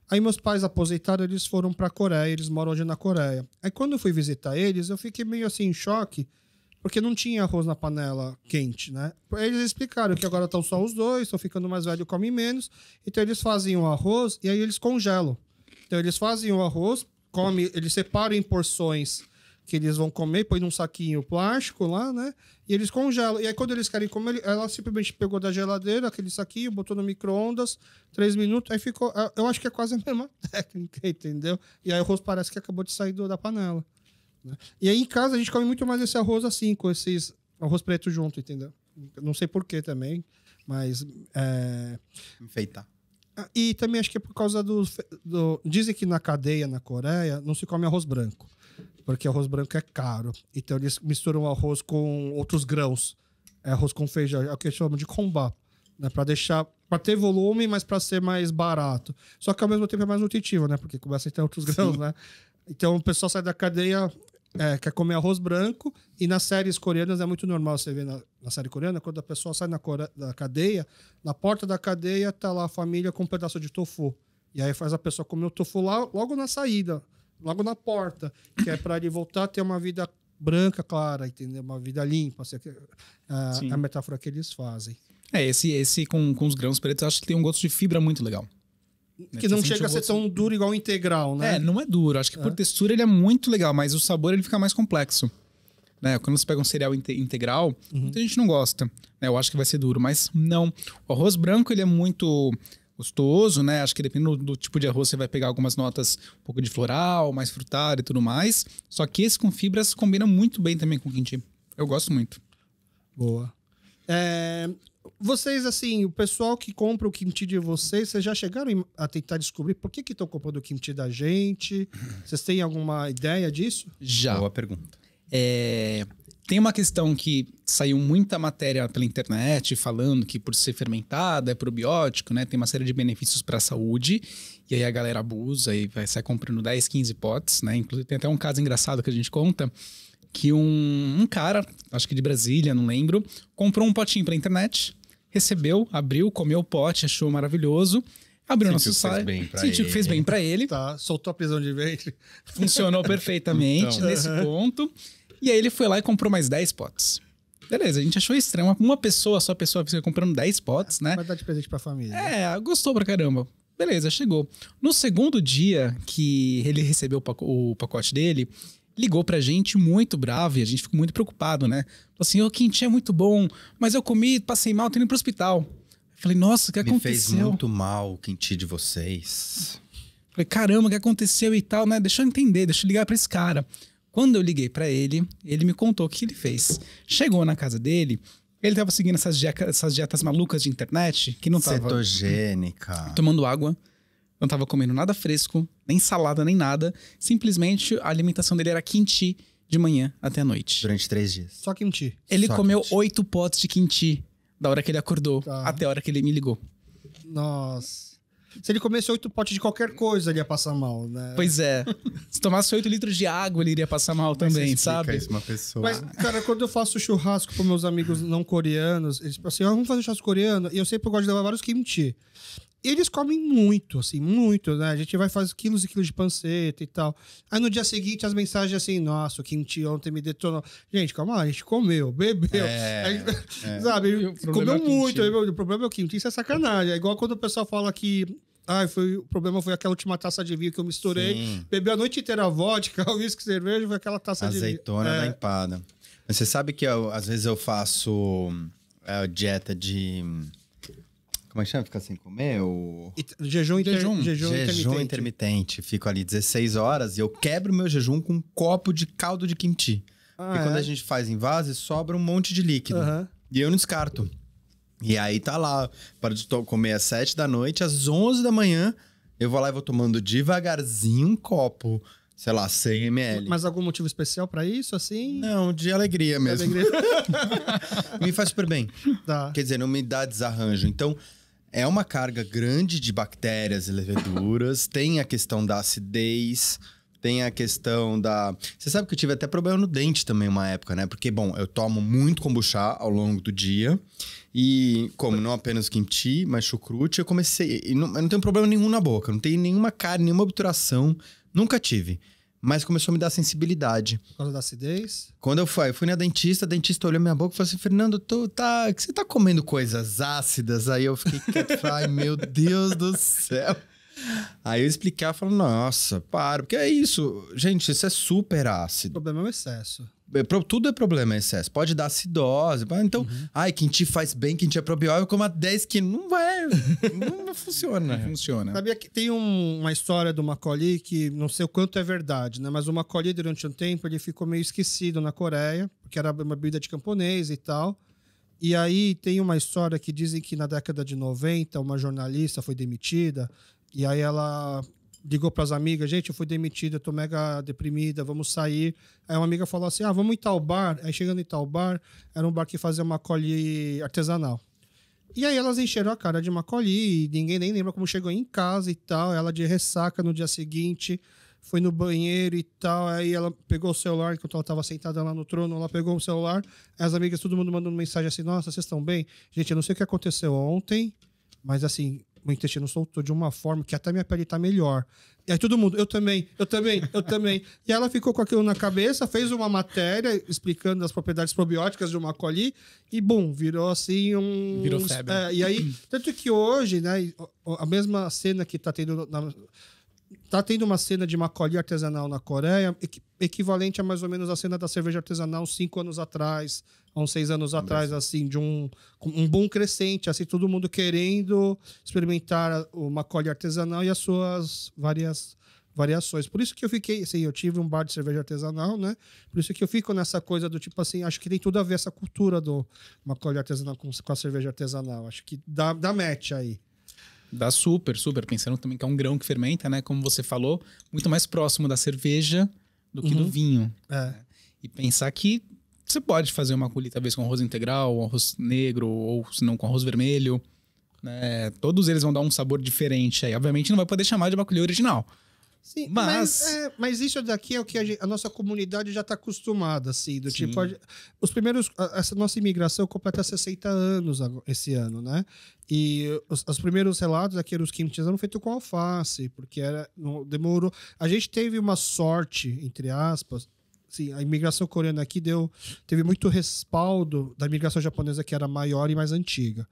Aí meus pais aposentaram, eles foram pra Coreia. Eles moram hoje na Coreia. Aí quando eu fui visitar eles, eu fiquei meio assim em choque, porque não tinha arroz na panela quente, né? Eles explicaram que agora estão só os dois, estão ficando mais velhos, comem menos. Então eles fazem o arroz e aí eles congelam. Então eles fazem o arroz, eles separam em porções que eles vão comer, põe num saquinho plástico lá, né? E eles congelam. E aí quando eles querem comer, ela simplesmente pegou da geladeira aquele saquinho, botou no micro-ondas, 3 minutos, aí ficou... Eu acho que é quase a mesma técnica, entendeu? E aí o arroz parece que acabou de sair da panela. Né? E aí em casa a gente come muito mais esse arroz assim, com esses arroz preto junto, entendeu? Não sei porquê também, mas... Enfeitar. E também acho que é por causa dizem que na cadeia, na Coreia, não se come arroz branco. Porque arroz branco é caro. Então eles misturam arroz com outros grãos. É arroz com feijão, é o que eles chamam de kombap. Né? Para ter volume, mas para ser mais barato. Só que ao mesmo tempo é mais nutritivo, né? Porque começa a ter outros grãos, né? Então o pessoal sai da cadeia, quer comer arroz branco. E nas séries coreanas é muito normal você ver na série coreana, quando a pessoa sai da cadeia, na porta da cadeia tá lá a família com um pedaço de tofu. E aí faz a pessoa comer o tofu lá, logo na saída. Logo na porta, que é para ele voltar a ter uma vida branca, clara, entendeu? Uma vida limpa, assim, Sim. a metáfora que eles fazem. Esse com os grãos pretos, eu acho que tem um gosto de fibra muito legal. Que não Você sente chega a o ser gosto- tão duro igual o integral, né? Não é duro. Acho que por textura ele é muito legal, mas o sabor ele fica mais complexo. Né? Quando você pega um cereal integral, muita gente não gosta. Né? Eu acho que vai ser duro, mas não. O arroz branco ele é muito gostoso, né? Acho que dependendo do tipo de arroz, você vai pegar algumas notas um pouco de floral, mais frutado e tudo mais. Só que esse com fibras combina muito bem também com o kimchi. Eu gosto muito. Boa. Vocês, assim, o pessoal que compra o kimchi de vocês já chegaram a tentar descobrir por que estão comprando o kimchi da gente? Vocês têm alguma ideia disso? Já. Boa pergunta. Tem uma questão que saiu muita matéria pela internet falando que por ser fermentada é probiótico, né? Tem uma série de benefícios para a saúde. E aí a galera abusa e vai sair comprando 10, 15 potes, né? Inclusive tem até um caso engraçado que a gente conta que um cara, acho que de Brasília, não lembro, comprou um potinho pela internet, recebeu, abriu, comeu o pote, achou maravilhoso, abriu nosso site, sentiu que fez bem para ele. Tá, soltou a prisão de ventre. Funcionou perfeitamente Então. nesse ponto. E aí ele foi lá e comprou mais 10 potes. Beleza, a gente achou estranho. Uma pessoa, só a pessoa fica comprando 10 potes, né? Vai dar de presente pra família. Gostou pra caramba. Beleza, chegou. No segundo dia que ele recebeu o pacote dele, ligou pra gente muito bravo e a gente ficou muito preocupado, né? Falou assim, o kimchi é muito bom, mas eu comi, passei mal, tô indo pro hospital. Eu falei, nossa, o que Me aconteceu? fez muito mal o kimchi de vocês. Falei, caramba, o que aconteceu e tal, né? Deixa eu entender, deixa eu ligar pra esse cara. Quando eu liguei pra ele, ele me contou o que ele fez. Chegou na casa dele, ele tava seguindo essas dietas malucas de internet, que não tava Cetogênica. tomando água, não tava comendo nada fresco, nem salada, nem nada. Simplesmente a alimentação dele era kimchi de manhã até a noite. Durante 3 dias. Só kimchi. Ele Só comeu kimchi. 8 potes de kimchi da hora que ele acordou até a hora que ele me ligou. Nossa. Se ele comesse 8 potes de qualquer coisa, ele ia passar mal, né? Pois é. Se tomasse 8 litros de água, ele iria passar mal também, sabe? Isso, uma pessoa. Mas, cara, quando eu faço churrasco com meus amigos não coreanos, eles falam assim, vamos fazer churrasco coreano, e eu sempre gosto de levar vários kimchi. Eles comem muito, assim, muito, né? A gente vai fazer quilos e quilos de panceta e tal. Aí no dia seguinte as mensagens assim, nossa, o kimchi ontem me detonou. Gente, calma lá, a gente comeu, bebeu. Sabe, o problema comeu é o kimchi. muito. O problema é o kimchi, isso é sacanagem. É igual quando o pessoal fala que o problema foi aquela última taça de vinho que eu misturei. Sim. Bebeu a noite inteira vodka, uísque, cerveja, foi aquela taça de vinho. Azeitona da empada. Mas você sabe que às vezes eu faço dieta de... Como é que chama? Ficar sem comer? Jejum Jejum intermitente. Fico ali 16 horas e eu quebro meu jejum com um copo de caldo de kimchi. Porque quando a gente faz em vaso, sobra um monte de líquido. E eu não descarto. E aí tá lá, para de comer às 7 da noite, às 11 da manhã, eu vou lá e vou tomando devagarzinho um copo, sei lá, 100 ml. Mas algum motivo especial pra isso, assim? Não, de alegria mesmo. Me faz super bem. Tá. Quer dizer, não me dá desarranjo. Então, é uma carga grande de bactérias e leveduras, tem a questão da acidez, tem a questão da... Você sabe que eu tive até problema no dente também uma época, né? Porque, bom, eu tomo muito kombucha ao longo do dia e como não apenas kimchi, mas chucrute, eu comecei... Eu não tenho problema nenhum na boca, não tenho nenhuma cárie, nenhuma obturação, nunca tive. Mas começou a me dar sensibilidade. Por causa da acidez? Quando eu fui na dentista, a dentista olhou minha boca e falou assim, Fernando, você tá comendo coisas ácidas? Aí eu fiquei quieto, ai meu Deus do céu. Aí eu expliquei, ela falou, nossa, para, porque é isso. Gente, isso é super O ácido. problema é o excesso. Tudo é problema, excesso. Pode dar acidose. Então, kimchi faz bem, kimchi é probiótico, eu como a 10 que não vai, não funciona. Não funciona. Sabia que tem uma história do Macaulay que não sei o quanto é verdade, né? Mas o Macaulay, durante um tempo, ele ficou meio esquecido na Coreia, porque era uma bebida de camponês e tal. E aí tem uma história que dizem que na década de 90, uma jornalista foi demitida, e aí ela ligou para as amigas, gente, eu fui demitida, eu tô mega deprimida, vamos sair. Aí uma amiga falou assim, vamos em tal bar. Aí chegando em tal bar, era um bar que fazia Macaulay artesanal. E aí elas encheram a cara de Macaulay, e ninguém nem lembra como chegou em casa e tal. Ela de ressaca no dia seguinte, foi no banheiro e tal. Aí ela pegou o celular, enquanto ela estava sentada lá no trono, ela pegou o celular. Aí as amigas, todo mundo mandando mensagem assim, nossa, vocês estão bem? Gente, eu não sei o que aconteceu ontem, mas assim, meu intestino soltou de uma forma que até minha pele tá melhor. E aí todo mundo, eu também. E ela ficou com aquilo na cabeça, fez uma matéria explicando as propriedades probióticas de uma coli e, bum, virou assim Virou febre. E aí, tanto que hoje, né, a mesma cena que tá tendo... Tá tendo uma cena de macoli artesanal na Coreia, equivalente a mais ou menos a cena da cerveja artesanal 5 anos atrás, há uns 6 anos atrás, assim, de um boom crescente, assim, todo mundo querendo experimentar o macoli artesanal e as suas variações. Por isso que eu fiquei, assim, eu tive um bar de cerveja artesanal, né? Por isso que eu fico nessa coisa do tipo assim, acho que tem tudo a ver essa cultura do macoli artesanal com a cerveja artesanal. Acho que dá match aí. Dá super. Pensando também que é um grão que fermenta, né? Como você falou, muito mais próximo da cerveja do que do vinho. E pensar que você pode fazer uma maculi, talvez com arroz integral, arroz negro, ou se não com arroz vermelho. Né? Todos eles vão dar um sabor diferente aí. Obviamente não vai poder chamar de maculi original. Sim, mas isso daqui é o que a nossa comunidade já está acostumada, assim, do tipo, essa nossa imigração completa 60 anos esse ano, né? E os primeiros relatos aqui eram os kimchis eram feitos com alface, porque demorou. A gente teve uma sorte, entre aspas. Sim, a imigração coreana aqui teve muito respaldo da imigração japonesa, que era maior e mais antiga.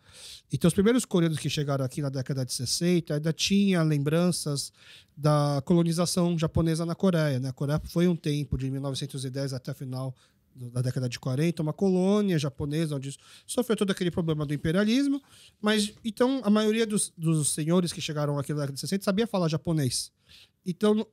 Então, os primeiros coreanos que chegaram aqui na década de 60 ainda tinha lembranças da colonização japonesa na Coreia, né? A Coreia foi um tempo, de 1910 até o final da década de 40, uma colônia japonesa, onde sofreu todo aquele problema do imperialismo. Mas, então, a maioria dos senhores que chegaram aqui na década de 60 sabia falar japonês. Então,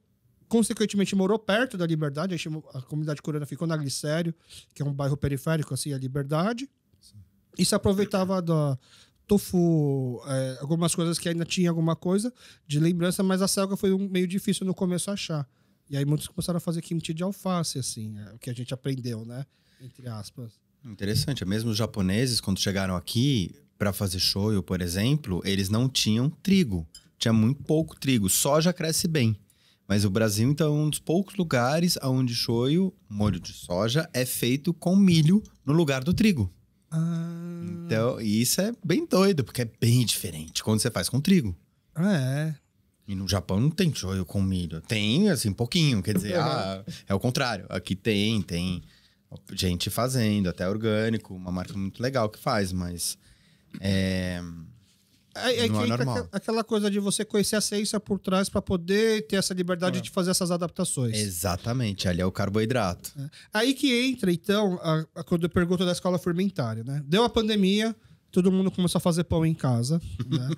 consequentemente, morou perto da Liberdade. A comunidade coreana ficou na Glicério, que é um bairro periférico, assim, a Liberdade. Sim. E se aproveitava da tofu, algumas coisas que ainda tinha alguma coisa de lembrança, mas a selga foi meio difícil no começo achar. E aí muitos começaram a fazer kimchi de alface, assim, o que a gente aprendeu, né? Entre aspas. Interessante. Mesmo os japoneses, quando chegaram aqui para fazer shoyu, por exemplo, eles não tinham trigo. Tinha muito pouco trigo. Soja cresce bem. Mas o Brasil, então, é um dos poucos lugares onde shoyu, molho de soja, é feito com milho no lugar do trigo. Então, isso é bem doido, porque é bem diferente quando você faz com trigo. E no Japão não tem shoyu com milho. Tem, assim, pouquinho. Quer dizer, é o contrário. Aqui tem gente fazendo, até orgânico. Uma marca muito legal que faz, mas... não é normal. Aquela coisa de você conhecer a ciência por trás para poder ter essa liberdade de fazer essas adaptações. Exatamente, ali é o carboidrato. Aí que entra, então, quando eu pergunto da escola fermentária, né? Deu a pandemia, todo mundo começou a fazer pão em casa. Né?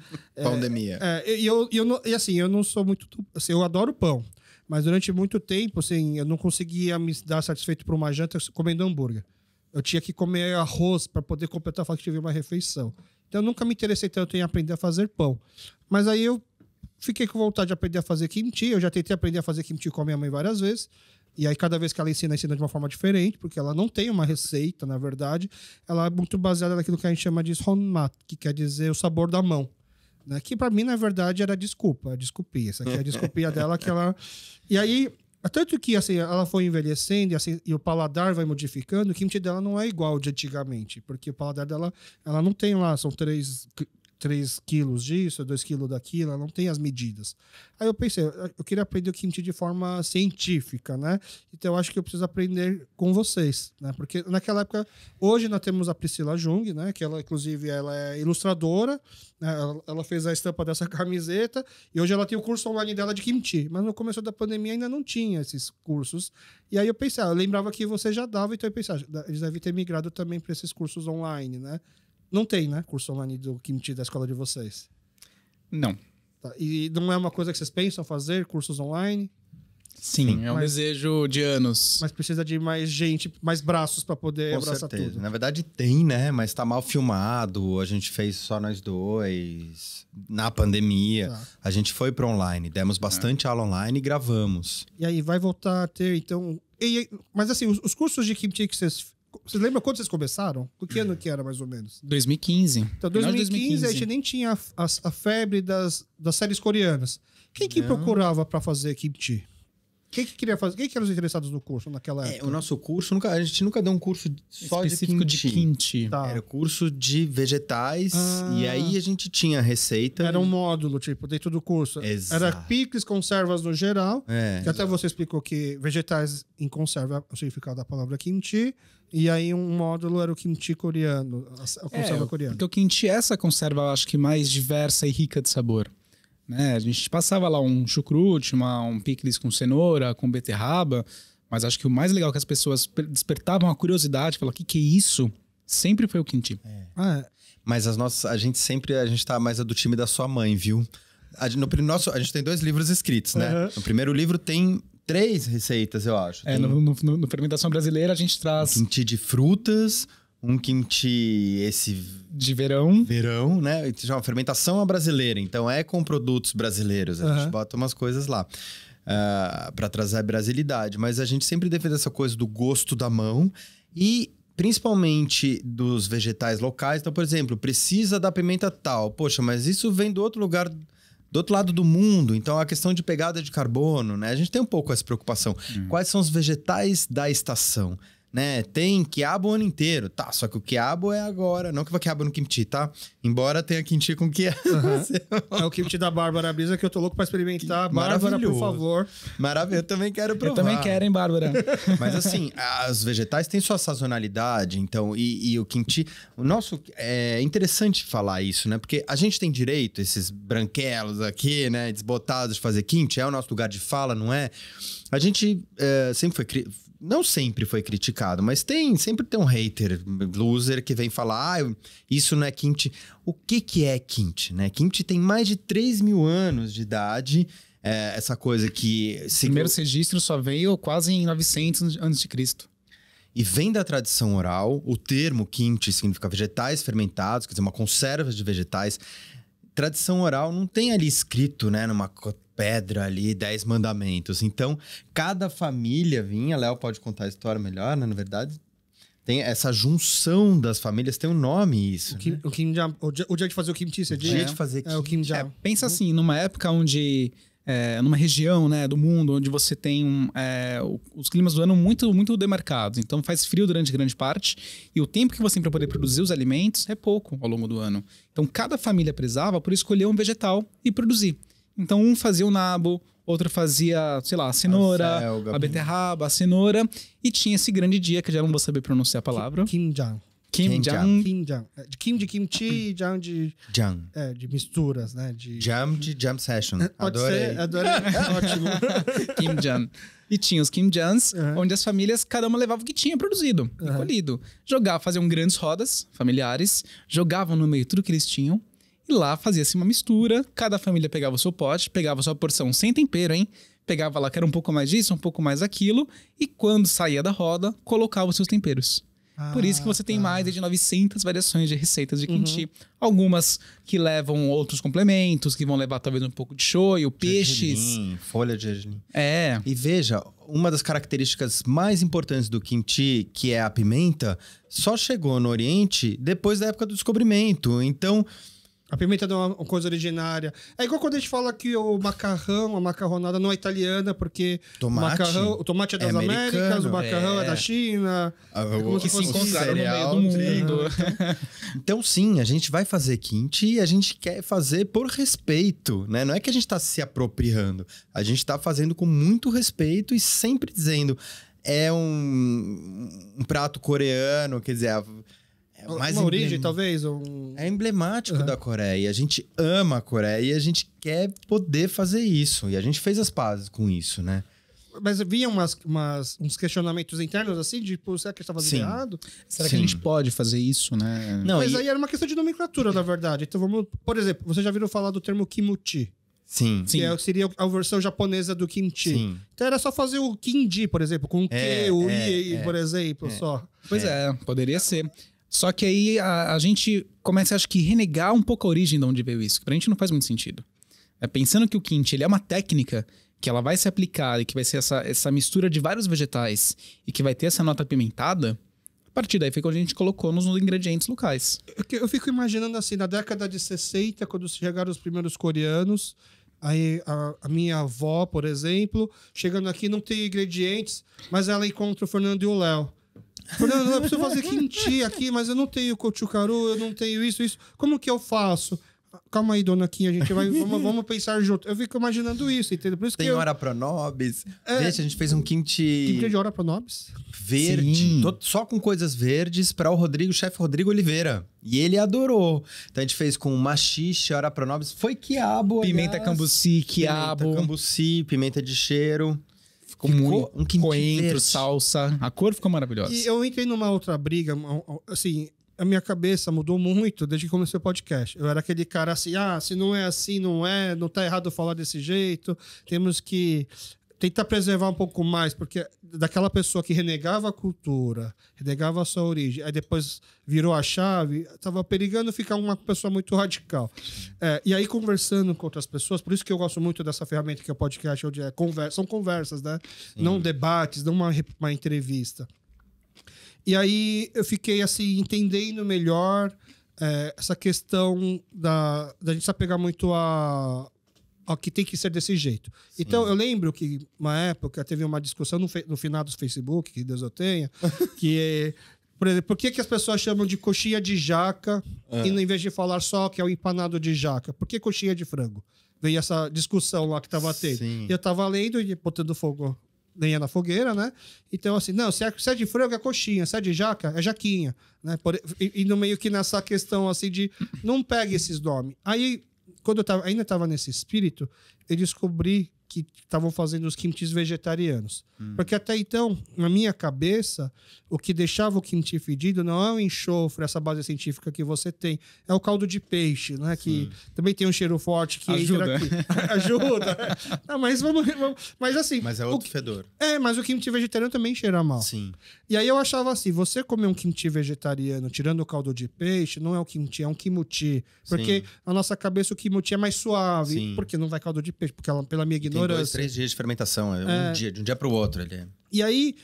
Pandemia. Eu não sou muito... Assim, eu adoro pão, mas durante muito tempo, assim, eu não conseguia me dar satisfeito por uma janta comendo hambúrguer. Eu tinha que comer arroz para poder completar o fato que tive uma refeição. Então, eu nunca me interessei tanto em aprender a fazer pão. Mas aí eu fiquei com vontade de aprender a fazer kimchi. Eu já tentei aprender a fazer kimchi com a minha mãe várias vezes. E aí, cada vez que ela ensina de uma forma diferente, porque ela não tem uma receita, na verdade. Ela é muito baseada naquilo que a gente chama de sonmat, que quer dizer o sabor da mão. Né? Que, para mim, na verdade, era desculpinha. Essa aqui é a desculpinha dela que ela... E aí... Tanto que assim, ela foi envelhecendo e o paladar vai modificando, o kimchi dela não é igual de antigamente, porque o paladar dela, ela não tem lá, são 3 quilos disso, 2 quilos daquilo, ela não tem as medidas. Aí eu pensei, eu queria aprender o kimchi de forma científica, né? Então eu acho que eu preciso aprender com vocês, né? Porque naquela época, hoje nós temos a Priscila Jung, né? Que ela, inclusive, ela é ilustradora, né? Ela fez a estampa dessa camiseta e hoje ela tem o curso online dela de kimchi, mas no começo da pandemia ainda não tinha esses cursos. E aí eu pensei, eu lembrava que você já dava, então eu pensei, eles devem ter migrado também para esses cursos online, né? Não tem, né? Curso online do kimchi da escola de vocês? Não. Tá. E não é uma coisa que vocês pensam fazer, cursos online? Sim, é um desejo de anos. Mas precisa de mais gente, mais braços para poder Com abraçar certeza. tudo. Na verdade tem, né? Mas tá mal filmado. A gente fez só nós dois. Na pandemia. Tá. A gente foi para online. Demos bastante aula online e gravamos. E aí vai voltar a ter, então... Mas assim, os cursos de kimchi que vocês lembram quando vocês começaram? Do que ano que era, mais ou menos? 2015. Então, 2015 a gente nem tinha a febre das séries coreanas. Quem que procurava para fazer kimchi? Quem que queria fazer? Quem que eram os interessados no curso naquela época? O nosso curso, a gente nunca deu um curso só específico de kimchi. Tá. Era curso de vegetais, e aí a gente tinha receita. Era um módulo, tipo, dentro do curso. Exato. Era picles, conservas no geral. Que até Exato. você explicou que vegetais em conserva é o significado da palavra kimchi. E aí um módulo era o kimchi coreano, a conserva coreana. Porque o kimchi é essa conserva, eu acho que mais diversa e rica de sabor. Né? A gente passava lá um chucrute, um picles com cenoura, com beterraba, mas acho que o mais legal que as pessoas despertavam a curiosidade, falavam, o que é isso? Sempre foi o kimchi. Mas a gente tá mais do time da sua mãe, viu? A gente tem 2 livros escritos, né? No primeiro livro tem 3 receitas, eu acho. No Fermentação Brasileira a gente traz... Kimchi de frutas, um kimchi de verão, né? Isso é uma fermentação brasileira, então é com produtos brasileiros. A gente bota umas coisas lá para trazer a brasilidade. Mas a gente sempre defende essa coisa do gosto da mão e principalmente dos vegetais locais. Então, por exemplo, precisa da pimenta tal. Poxa, mas isso vem do outro lugar, do outro lado do mundo. Então, a questão de pegada de carbono, né? A gente tem um pouco essa preocupação. Quais são os vegetais da estação? Né? Tem quiabo o ano inteiro, tá? Só que o quiabo é agora, não que vai quiabo no kimchi, tá? Embora tenha kimchi com quiabo. É o kimchi da Bárbara Brisa que eu tô louco pra experimentar. Bárbara, por favor. Maravilha, eu também quero provar. Eu também quero, hein, Bárbara? Mas assim, os vegetais têm sua sazonalidade, então, e o kimchi... O nosso... É interessante falar isso, né? Porque a gente tem direito, esses branquelos aqui, né? Desbotados de fazer kimchi, é o nosso lugar de fala, não é? A gente sempre foi... Não sempre foi criticado, mas sempre tem um hater, loser, que vem falar, isso não é kimchi. O que é kimchi, né? Kimchi tem mais de 3.000 anos de idade, essa coisa que... O primeiro registro só veio quase em 900 a.C. E vem da tradição oral, o termo kimchi significa vegetais fermentados, quer dizer, uma conserva de vegetais. Tradição oral não tem ali escrito, né, numa pedra ali, 10 mandamentos. Então, cada família vinha, Léo pode contar a história melhor, né, na verdade. Tem essa junção das famílias, tem um nome isso. O dia de fazer o kimchi, você diz? O dia de fazer kimchi. É o kimchi. Pensa assim, numa época onde... numa região, né, do mundo onde você tem os climas do ano muito, muito demarcados. Então faz frio durante grande parte e o tempo que você tem para poder produzir os alimentos é pouco ao longo do ano. Então cada família prezava por escolher um vegetal e produzir. Então um fazia o nabo, outro fazia, sei lá, a cenoura, a beterraba, a cenoura, e tinha esse grande dia que eu já não vou saber pronunciar a palavra. Kimjang. Kimjang. Kim de kimchi, jang de... Jang. De misturas, né? Jam de jam session. Pode Adorei. ser, adorei. Ótimo. Kimjang. E tinha os kimjangs, onde as famílias, cada uma levava o que tinha produzido, colhido. Faziam grandes rodas familiares, jogavam no meio tudo que eles tinham, e lá fazia-se uma mistura, cada família pegava o seu pote, pegava a sua porção sem tempero, hein? Pegava lá que era um pouco mais disso, um pouco mais aquilo, e quando saía da roda, colocava os seus temperos. Por isso que você tem mais de 900 variações de receitas de kimchi. Algumas que levam outros complementos, que vão levar talvez um pouco de shoyu, peixes. Gergelim, folha de gergelim. É. E veja, uma das características mais importantes do kimchi, que é a pimenta, só chegou no Oriente depois da época do descobrimento. Então... A pimenta é uma coisa originária. É igual quando a gente fala que o macarrão, a macarronada não é italiana, porque o tomate é das Américas, o macarrão é da China. Que se encontraram no meio do mundo. Então, sim, a gente vai fazer kimchi e a gente quer fazer por respeito, né? Não é que a gente está se apropriando. A gente está fazendo com muito respeito e sempre dizendo é um prato coreano, quer dizer... Uma origem, talvez? É emblemático da Coreia. A gente ama a Coreia e a gente quer poder fazer isso. E a gente fez as pazes com isso, né? Mas havia uns questionamentos internos, assim, de, será que estava fazendo errado? Será que a gente pode fazer isso, né? Não, mas aí era uma questão de nomenclatura, na verdade. Então vamos... Por exemplo, vocês já viram falar do termo kimuchi? Sim. Que seria a versão japonesa do kimchi. Sim. Então era só fazer o kinji, por exemplo, com o que, o i, por exemplo, só. Pois poderia ser. Só que aí a gente começa, acho que, renegar um pouco a origem de onde veio isso. Pra gente não faz muito sentido. Pensando que o kimchi ele é uma técnica que ela vai se aplicar e que vai ser essa mistura de vários vegetais e que vai ter essa nota apimentada, a partir daí foi quando a gente colocou nos ingredientes locais. Eu fico imaginando assim, na década de 60, quando chegaram os primeiros coreanos, Aí a minha avó, por exemplo, chegando aqui não tem ingredientes, mas ela encontra o Fernando e o Léo. Fernando, eu preciso fazer kimchi aqui, mas eu não tenho gochugaru, eu não tenho isso. Como que eu faço? Calma aí, dona Kim, a gente vai... vamos pensar junto. Eu fico imaginando isso, entendeu? Por isso tem ora pronobis. Veja, a gente fez um kimchi... Kimchi de ora pronobis? Verde. Só com coisas verdes para o chefe Rodrigo Oliveira. E ele adorou. Então a gente fez com machixe, ora pronobis. Foi quiabo, pimenta cambuci, quiabo. Pimenta cambuci, pimenta de cheiro. Ficou muito... Um coentro, salsa. A cor ficou maravilhosa. E eu entrei numa outra briga, assim... A minha cabeça mudou muito desde que comecei o podcast. Eu era aquele cara assim, se não é assim, não tá errado falar desse jeito. Temos que tentar preservar um pouco mais, porque daquela pessoa que renegava a cultura, renegava a sua origem, aí depois virou a chave, tava perigando ficar uma pessoa muito radical. E aí, conversando com outras pessoas, por isso que eu gosto muito dessa ferramenta que é o podcast, onde são conversas, né? Sim. Não debates, não uma entrevista. E aí eu fiquei assim, entendendo melhor essa questão da gente se apegar muito ao que tem que ser desse jeito. Sim. Então eu lembro que uma época teve uma discussão no final do Facebook, que Deus eu tenha, que por exemplo, por que as pessoas chamam de coxinha de jaca e em vez de falar só que é o empanado de jaca? Por que coxinha de frango? Veio essa discussão lá que tava tendo. Sim. E eu tava lendo e botando fogo... lenha na fogueira, né? Então, assim, não, se é de frango é coxinha, se é de jaca é jaquinha, né? E no meio que nessa questão, assim, de não pegue esses nomes. Aí, quando eu ainda estava nesse espírito, eu descobri que estavam fazendo os kimchis vegetarianos. Porque até então, na minha cabeça, o que deixava o kimchi fedido não é o enxofre, essa base científica que você tem, é o caldo de peixe, né? Que também tem um cheiro forte que ajuda. Entra aqui. Ajuda. Não, mas mas assim... Mas é outro fedor. Mas o kimchi vegetariano também cheira mal. Sim. E aí eu achava assim, você comer um kimchi vegetariano tirando o caldo de peixe, não é um kimchi, é um kimuchi. Porque na nossa cabeça o kimchi é mais suave. Sim. Porque não vai caldo de peixe, porque pela minha ignorância... Tem 2, 3 dias de fermentação, de um dia para o outro. E aí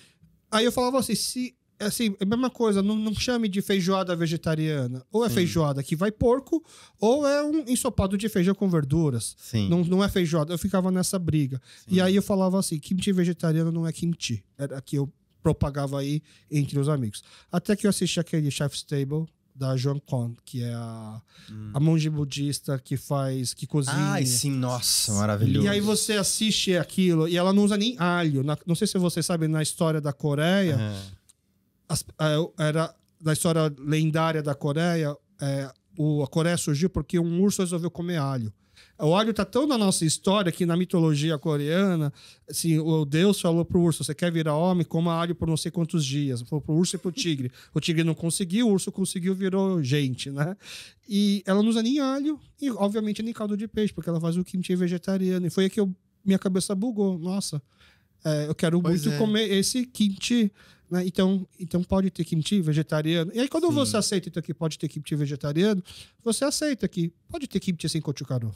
eu falava assim, assim, é a mesma coisa, não chame de feijoada vegetariana. Ou é feijoada que vai porco, ou é um ensopado de feijão com verduras. Sim. Não é feijoada. Eu ficava nessa briga. Sim. E aí eu falava assim, kimchi vegetariano não é kimchi. Era que eu propagava aí entre os amigos. Até que eu assisti aquele Chef's Table da Joan Kon, que é a monge budista que cozinha. Ai, sim, nossa, maravilhoso. E aí você assiste aquilo e ela não usa nem alho. Não sei se você sabe, na história da Coreia, era na história lendária da Coreia, a Coreia surgiu porque um urso resolveu comer alho. O alho tá tão na nossa história que na mitologia coreana, assim, o Deus falou pro urso, você quer virar homem? Coma alho por não sei quantos dias. Falou pro urso e pro tigre. O tigre não conseguiu, o urso conseguiu, virou gente, né? E ela não usa nem alho e, obviamente, nem caldo de peixe, porque ela faz o kimchi vegetariano. E foi aí que minha cabeça bugou. Nossa, eu quero muito comer esse kimchi. Né? Então pode ter kimchi vegetariano. E aí quando você aceita então, que pode ter kimchi vegetariano, você aceita que pode ter kimchi sem gochugaru.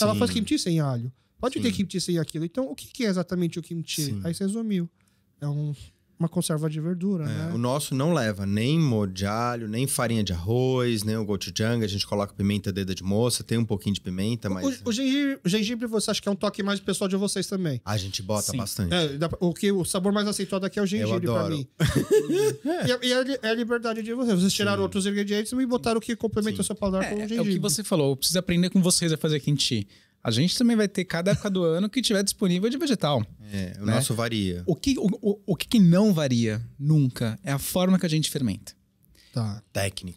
Ela faz kimchi sem alho. Pode ter kimchi sem aquilo. Então, o que é exatamente o kimchi? Sim. Aí você resumiu. É uma conserva de verdura, né? O nosso não leva nem molho de alho, nem farinha de arroz, nem o gochujang. A gente coloca pimenta dedo de moça, tem um pouquinho de pimenta, mas... O gengibre você acha que é um toque mais pessoal de vocês também? A gente bota bastante. O sabor mais aceituado aqui é o gengibre pra mim. E é a liberdade de vocês. Vocês tiraram outros ingredientes e botaram o que complementa o seu paladar com o gengibre. É o que você falou. Eu preciso aprender com vocês a fazer kimchi. A gente também vai ter cada época do ano que tiver disponível de vegetal. O nosso varia. O que não varia nunca é a forma que a gente fermenta. Tá.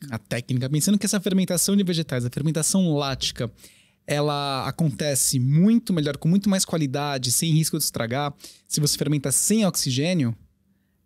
A técnica. Pensando que essa fermentação de vegetais, a fermentação lática, ela acontece muito melhor, com muito mais qualidade, sem risco de estragar. Se você fermenta sem oxigênio,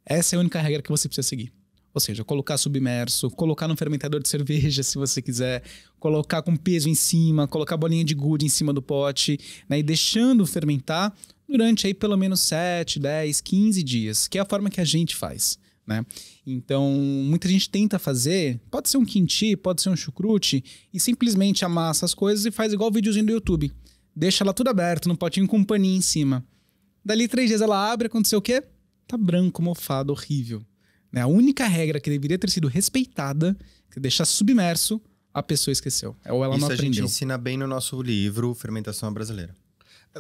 essa é a única regra que você precisa seguir. Ou seja, colocar submerso, colocar no fermentador de cerveja, se você quiser, colocar com peso em cima, colocar bolinha de gude em cima do pote, né, e deixando fermentar durante aí pelo menos 7, 10, 15 dias, que é a forma que a gente faz, né? Então, muita gente tenta fazer, pode ser um kimchi, pode ser um chucrute, e simplesmente amassa as coisas e faz igual o videozinho do YouTube. Deixa ela tudo aberto, no potinho com um paninho em cima. Dali 3 dias ela abre, aconteceu o quê? Tá branco, mofado, horrível. A única regra que deveria ter sido respeitada, que deixar submerso, a pessoa esqueceu. Ou ela não aprendeu. Isso a gente ensina bem no nosso livro, Fermentação Brasileira.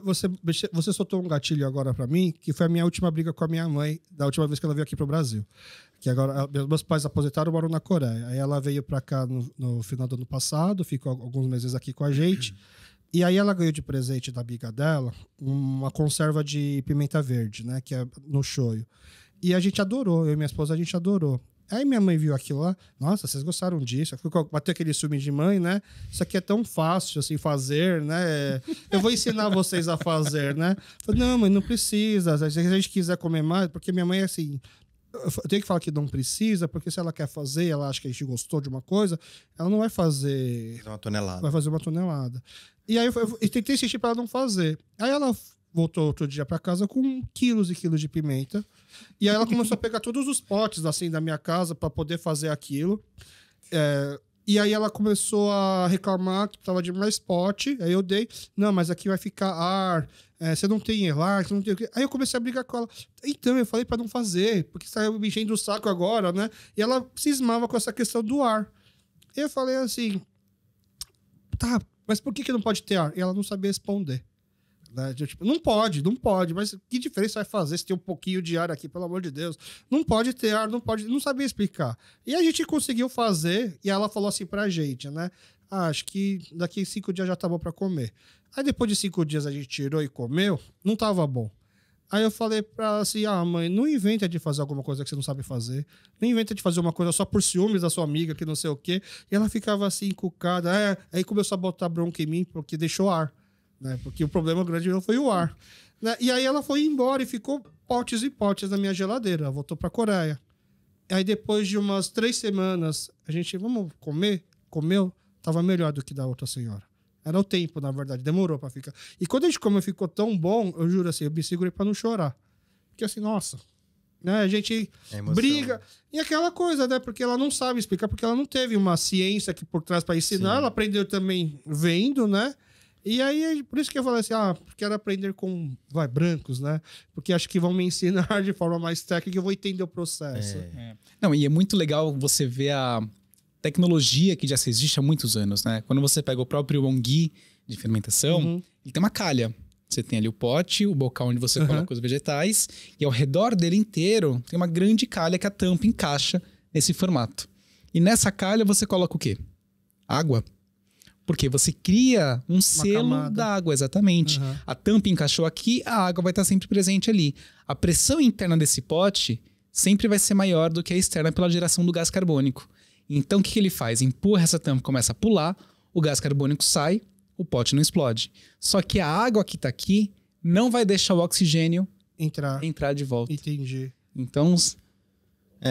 Você soltou um gatilho agora pra mim, que foi a minha última briga com a minha mãe, da última vez que ela veio aqui pro Brasil. Que agora, meus pais aposentaram, moram na Coreia. Aí ela veio pra cá no final do ano passado, ficou alguns meses aqui com a gente. E aí ela ganhou de presente da amiga dela uma conserva de pimenta verde, né? Que é no shoyu. E a gente adorou, eu e minha esposa, a gente adorou. Aí minha mãe viu aquilo lá, nossa, vocês gostaram disso? Bateu aquele ciúme de mãe, né? Isso aqui é tão fácil, assim, fazer, né? Eu vou ensinar vocês a fazer, né? Falei, não, mãe, não precisa. Se a gente quiser comer mais, porque minha mãe é assim... Eu tenho que falar que não precisa, porque se ela quer fazer, ela acha que a gente gostou de uma coisa, ela não vai fazer... Uma tonelada. Vai fazer uma tonelada. E aí eu tentei insistir pra ela não fazer. Aí ela voltou outro dia pra casa com quilos e quilos de pimenta. E aí ela começou a pegar todos os potes, assim, da minha casa pra poder fazer aquilo. E aí ela começou a reclamar que precisava de mais pote. Aí eu dei, não, mas aqui vai ficar ar, você não tem ar, você não tem o quê. Aí eu comecei a brigar com ela. Então, eu falei pra não fazer, porque você tá me enchendo o saco agora, né? E ela cismava com essa questão do ar. E eu falei assim, tá, mas por que não pode ter ar? E ela não sabia responder. Né? Tipo, não pode, mas que diferença vai fazer se tem um pouquinho de ar aqui, pelo amor de Deus? Não pode ter ar, não sabia explicar. E a gente conseguiu fazer, e ela falou assim pra gente, né? Acho que daqui 5 dias já tá bom pra comer. Aí depois de 5 dias a gente tirou e comeu, não tava bom. Aí eu falei pra ela assim, mãe, não inventa de fazer alguma coisa que você não sabe fazer. Não inventa de fazer uma coisa só por ciúmes da sua amiga, que não sei o quê. E ela ficava assim, encucada. Aí começou a botar bronca em mim, porque deixou ar. Né? Porque o problema grande foi o ar. Né? E aí ela foi embora e ficou potes e potes na minha geladeira. Ela voltou pra Coreia. Aí depois de umas 3 semanas, a gente, vamos comer? Comeu? Tava melhor do que da outra senhora. Era o tempo, na verdade. Demorou pra ficar. E quando a gente comeu, ficou tão bom, eu juro assim, eu me segurei pra não chorar. Porque assim, nossa... Né? A gente briga. E aquela coisa, né? Porque ela não sabe explicar, porque ela não teve uma ciência aqui por trás pra ensinar. Sim. Ela aprendeu também vendo, né? E aí, por isso que eu falei assim, quero aprender com brancos, né? Porque acho que vão me ensinar de forma mais técnica e eu vou entender o processo. Não, e é muito legal você ver a tecnologia que já existe há muitos anos, né? Quando você pega o próprio ongui de fermentação, ele tem uma calha. Você tem ali o pote, o bocal onde você coloca os vegetais, e ao redor dele inteiro tem uma grande calha que a tampa encaixa nesse formato. E nessa calha você coloca o quê? Água. Porque você cria um selo da água, exatamente. A tampa encaixou aqui, a água vai estar sempre presente ali. A pressão interna desse pote sempre vai ser maior do que a externa pela geração do gás carbônico. Então, o que ele faz? Empurra essa tampa, começa a pular, o gás carbônico sai, o pote não explode. Só que a água que está aqui não vai deixar o oxigênio entrar de volta. Entendi. Então...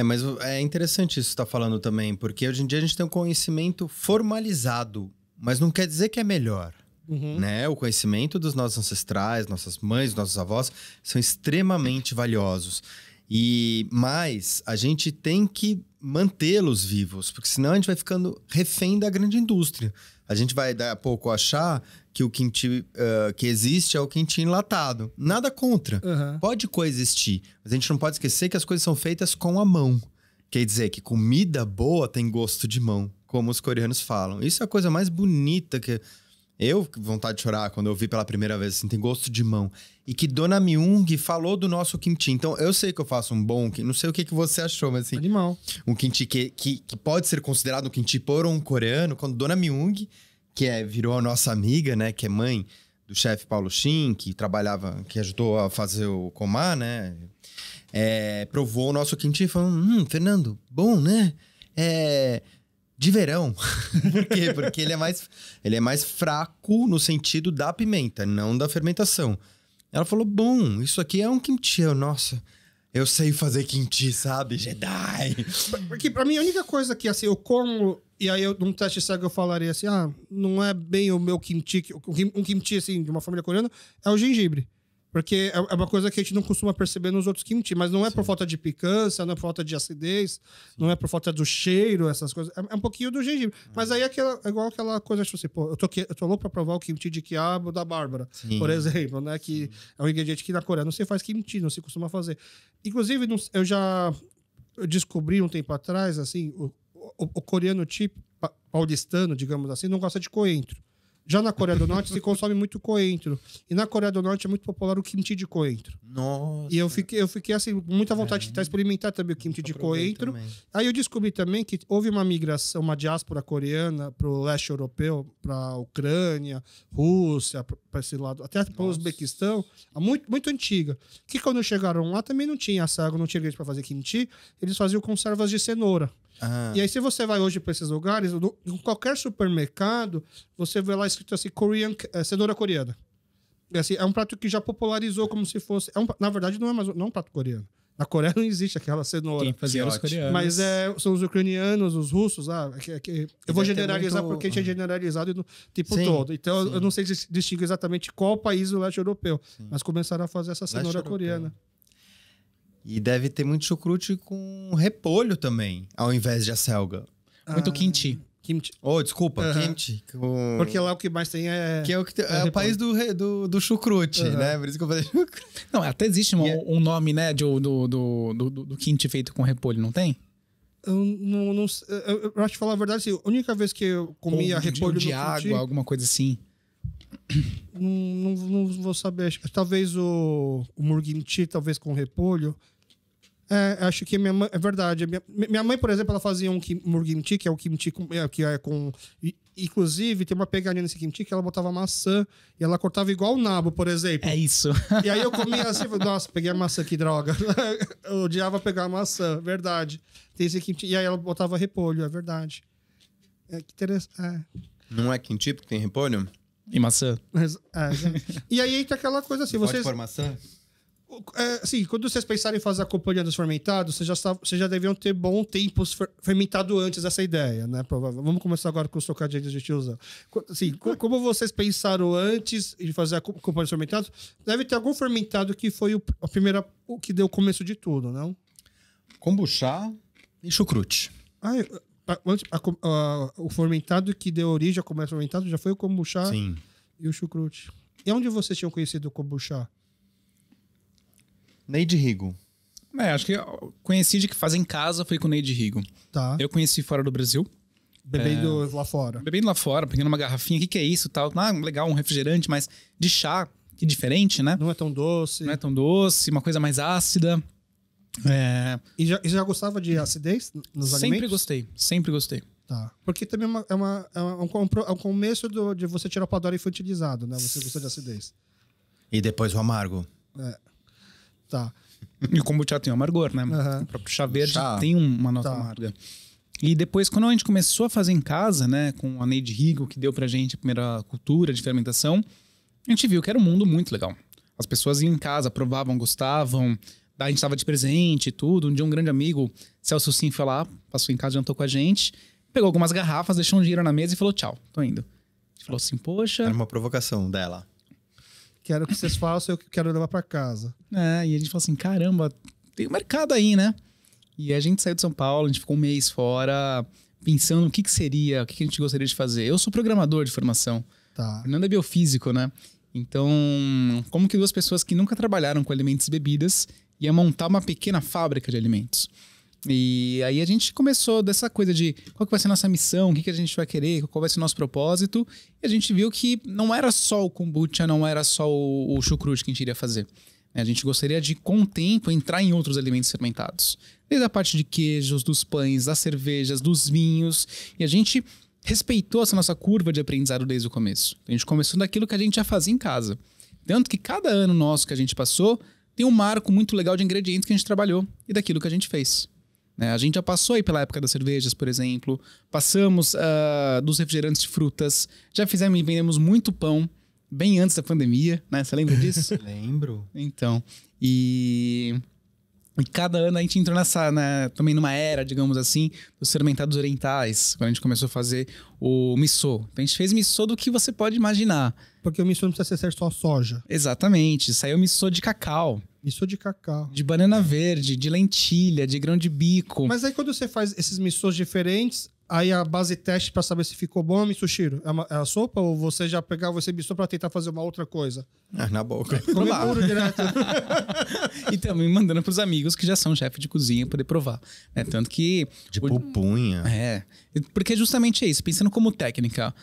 mas é interessante isso que você está falando também, porque hoje em dia a gente tem um conhecimento formalizado, mas não quer dizer que é melhor. Né? O conhecimento dos nossos ancestrais, nossas mães, nossos avós, são extremamente valiosos. Mas a gente tem que mantê-los vivos, porque senão a gente vai ficando refém da grande indústria. A gente vai, daqui a pouco, achar que o kimchi que existe é o kimchi enlatado. Nada contra. Pode coexistir. Mas a gente não pode esquecer que as coisas são feitas com a mão. Quer dizer que comida boa tem gosto de mão, como os coreanos falam. Isso é a coisa mais bonita que... Eu, vontade de chorar quando eu vi pela primeira vez, assim, tem gosto de mão. E que Dona Myung falou do nosso kimchi. Então, eu sei que eu faço um bom... Não sei o que você achou, mas assim... Animal. Um kimchi que pode ser considerado um kimchi por um coreano. Quando Dona Myung, que virou a nossa amiga, né? Que é mãe do chefe Paulo Shin, que ajudou a fazer o Komá, né? Provou o nosso kimchi e falou... Fernando, bom, né? De verão. Por quê? Porque ele é mais fraco no sentido da pimenta, não da fermentação. Ela falou, bom, isso aqui é um kimchi. Nossa, eu sei fazer kimchi, sabe? Jedi. Porque pra mim a única coisa que assim, eu como... E aí, num teste cego, eu falaria assim, não é bem o meu kimchi... Um kimchi, assim, de uma família coreana, é o gengibre. Porque é uma coisa que a gente não costuma perceber nos outros kimchi, mas não é por falta de picância, não é por falta de acidez, não é por falta do cheiro, essas coisas. É um pouquinho do gengibre. Mas aí é igual aquela coisa, tipo assim, eu tô louco pra provar o kimchi de quiabo da Bárbara, por exemplo, né? Que é um ingrediente que na Coreia não se faz kimchi, não se costuma fazer. Inclusive, eu descobri um tempo atrás, assim, o coreano tipo paulistano, digamos assim, não gosta de coentro. Já na Coreia do Norte se consome muito coentro. E na Coreia do Norte é muito popular o kimchi de coentro. Nossa. E eu fiquei assim, com muita vontade de tentar experimentar também o kimchi de coentro. Também. Aí eu descobri também que houve uma migração, uma diáspora coreana para o leste europeu, para a Ucrânia, Rússia, para esse lado, até para o Uzbequistão, muito, muito antiga. Que quando chegaram lá também não tinha sago, não tinha ingrediente para fazer kimchi, eles faziam conservas de cenoura. E aí, se você vai hoje para esses lugares, em qualquer supermercado, você vê lá escrito assim, cenoura coreana. E assim, é um prato que já popularizou como se fosse... na verdade, não é um prato coreano. Na Coreia não existe aquela cenoura. Quem fazia os coreanos. Mas são os ucranianos, os russos. Eu vou generalizar porque a gente é generalizado no tipo todo. Então, eu não sei distinguir exatamente qual país do leste europeu. Mas começaram a fazer essa cenoura coreana. E deve ter muito chucrute com repolho também, ao invés de acelga. Muito kimchi. Desculpa, kimchi. Porque lá o que mais tem é... Que é o país do chucrute, né? Por isso que eu falei chucrute. Não, até existe um nome, né, do kimchi feito com repolho, não tem? Eu acho que, falar a verdade, assim, a única vez que eu comia repolho de água, kimchi, alguma coisa assim. Não vou saber. Talvez o murgimchi, talvez com repolho. Acho que minha mãe... É verdade. Minha mãe, por exemplo, ela fazia um murgimchi, que é o kimchi que é com... Inclusive, tem uma pegadinha nesse kimchi que ela botava maçã e ela cortava igual o nabo, por exemplo. É isso. E aí eu comia assim, nossa, peguei a maçã, que droga. Eu odiava pegar a maçã, verdade. Tem esse kimchi. E aí ela botava repolho, é verdade. Que interessante. Não é kimchi porque tem repolho? E maçã. E aí entra aquela coisa assim, Pode pôr maçã? Assim, quando vocês pensarem em fazer acompanhados fermentados, vocês já deviam ter bom tempo fermentado antes dessa ideia, né? Vamos começar agora com os trocadilhos de tiozão. Assim, como vocês pensaram antes de fazer acompanhados fermentados, deve ter algum fermentado que foi o que deu o começo de tudo, não? Kombucha e chucrute. O fermentado que deu origem ao comércio fermentado já foi o kombucha e o chucrute. E onde vocês tinham conhecido o kombucha? Neide Rigo. Acho que eu conheci de que fazer em casa foi com o Neide Rigo. Tá. Eu conheci fora do Brasil. Bebendo lá fora. Bebendo lá fora, pegando uma garrafinha. O que é isso? Tal. Legal, um refrigerante, mas de chá, que diferente, né? Não é tão doce. Não é tão doce, uma coisa mais ácida. E já gostava de acidez nos alimentos? Sempre gostei. Tá. Porque também é um começo de você tirar o paladar infantilizado, né? Você gosta de acidez. E depois o amargo. Tá. E o kombucha tem um amargor, né? O próprio chá verde tem uma nota amarga. E depois, quando a gente começou a fazer em casa, né? Com a Neide Rigo, que deu pra gente a primeira cultura de fermentação, a gente viu que era um mundo muito legal. As pessoas iam em casa, provavam, gostavam. Daí a gente tava de presente e tudo. Um dia um grande amigo, Celso Sim, foi lá, passou em casa, jantou com a gente, pegou algumas garrafas, deixou um dinheiro na mesa e falou tchau, tô indo. A gente falou assim, poxa... Era uma provocação dela. Quero que vocês façam, eu quero levar pra casa. E a gente falou assim, caramba, tem um mercado aí, né? E a gente saiu de São Paulo, a gente ficou um mês fora, pensando o que seria, o que a gente gostaria de fazer. Eu sou programador de formação. Tá. Fernando é biofísico, né? Então, como que duas pessoas que nunca trabalharam com alimentos e bebidas iam montar uma pequena fábrica de alimentos? E aí a gente começou dessa coisa de qual que vai ser a nossa missão, o que a gente vai querer, qual vai ser o nosso propósito. E a gente viu que não era só o kombucha, não era só o chucrute que a gente iria fazer. A gente gostaria de, com o tempo, entrar em outros alimentos fermentados. Desde a parte de queijos, dos pães, das cervejas, dos vinhos. E a gente respeitou essa nossa curva de aprendizado desde o começo. A gente começou daquilo que a gente já fazia em casa. Tanto que cada ano nosso que a gente passou tem um marco muito legal de ingredientes que a gente trabalhou e daquilo que a gente fez. A gente já passou aí pela época das cervejas, por exemplo. Passamos dos refrigerantes de frutas. Já fizemos e vendemos muito pão, bem antes da pandemia, né? Você lembra disso? Lembro. Então, e cada ano a gente entrou também numa era, digamos assim, dos fermentados orientais. Quando a gente começou a fazer o miso. Então a gente fez miso do que você pode imaginar. Porque o miso não precisa ser só soja. Exatamente. Saiu miso de cacau. Miso de cacau. De banana verde, de lentilha, de grão de bico. Mas aí quando você faz esses misos diferentes, Aí a base teste para saber se ficou bom, Mitsushiro, é a sopa ou você já pegava esse miso para tentar fazer uma outra coisa? Na boca. Come puro direto. E também mandando pros amigos que já são chefe de cozinha poder provar. Né? Tanto que... De pupunha. Porque justamente é isso. Pensando como técnica,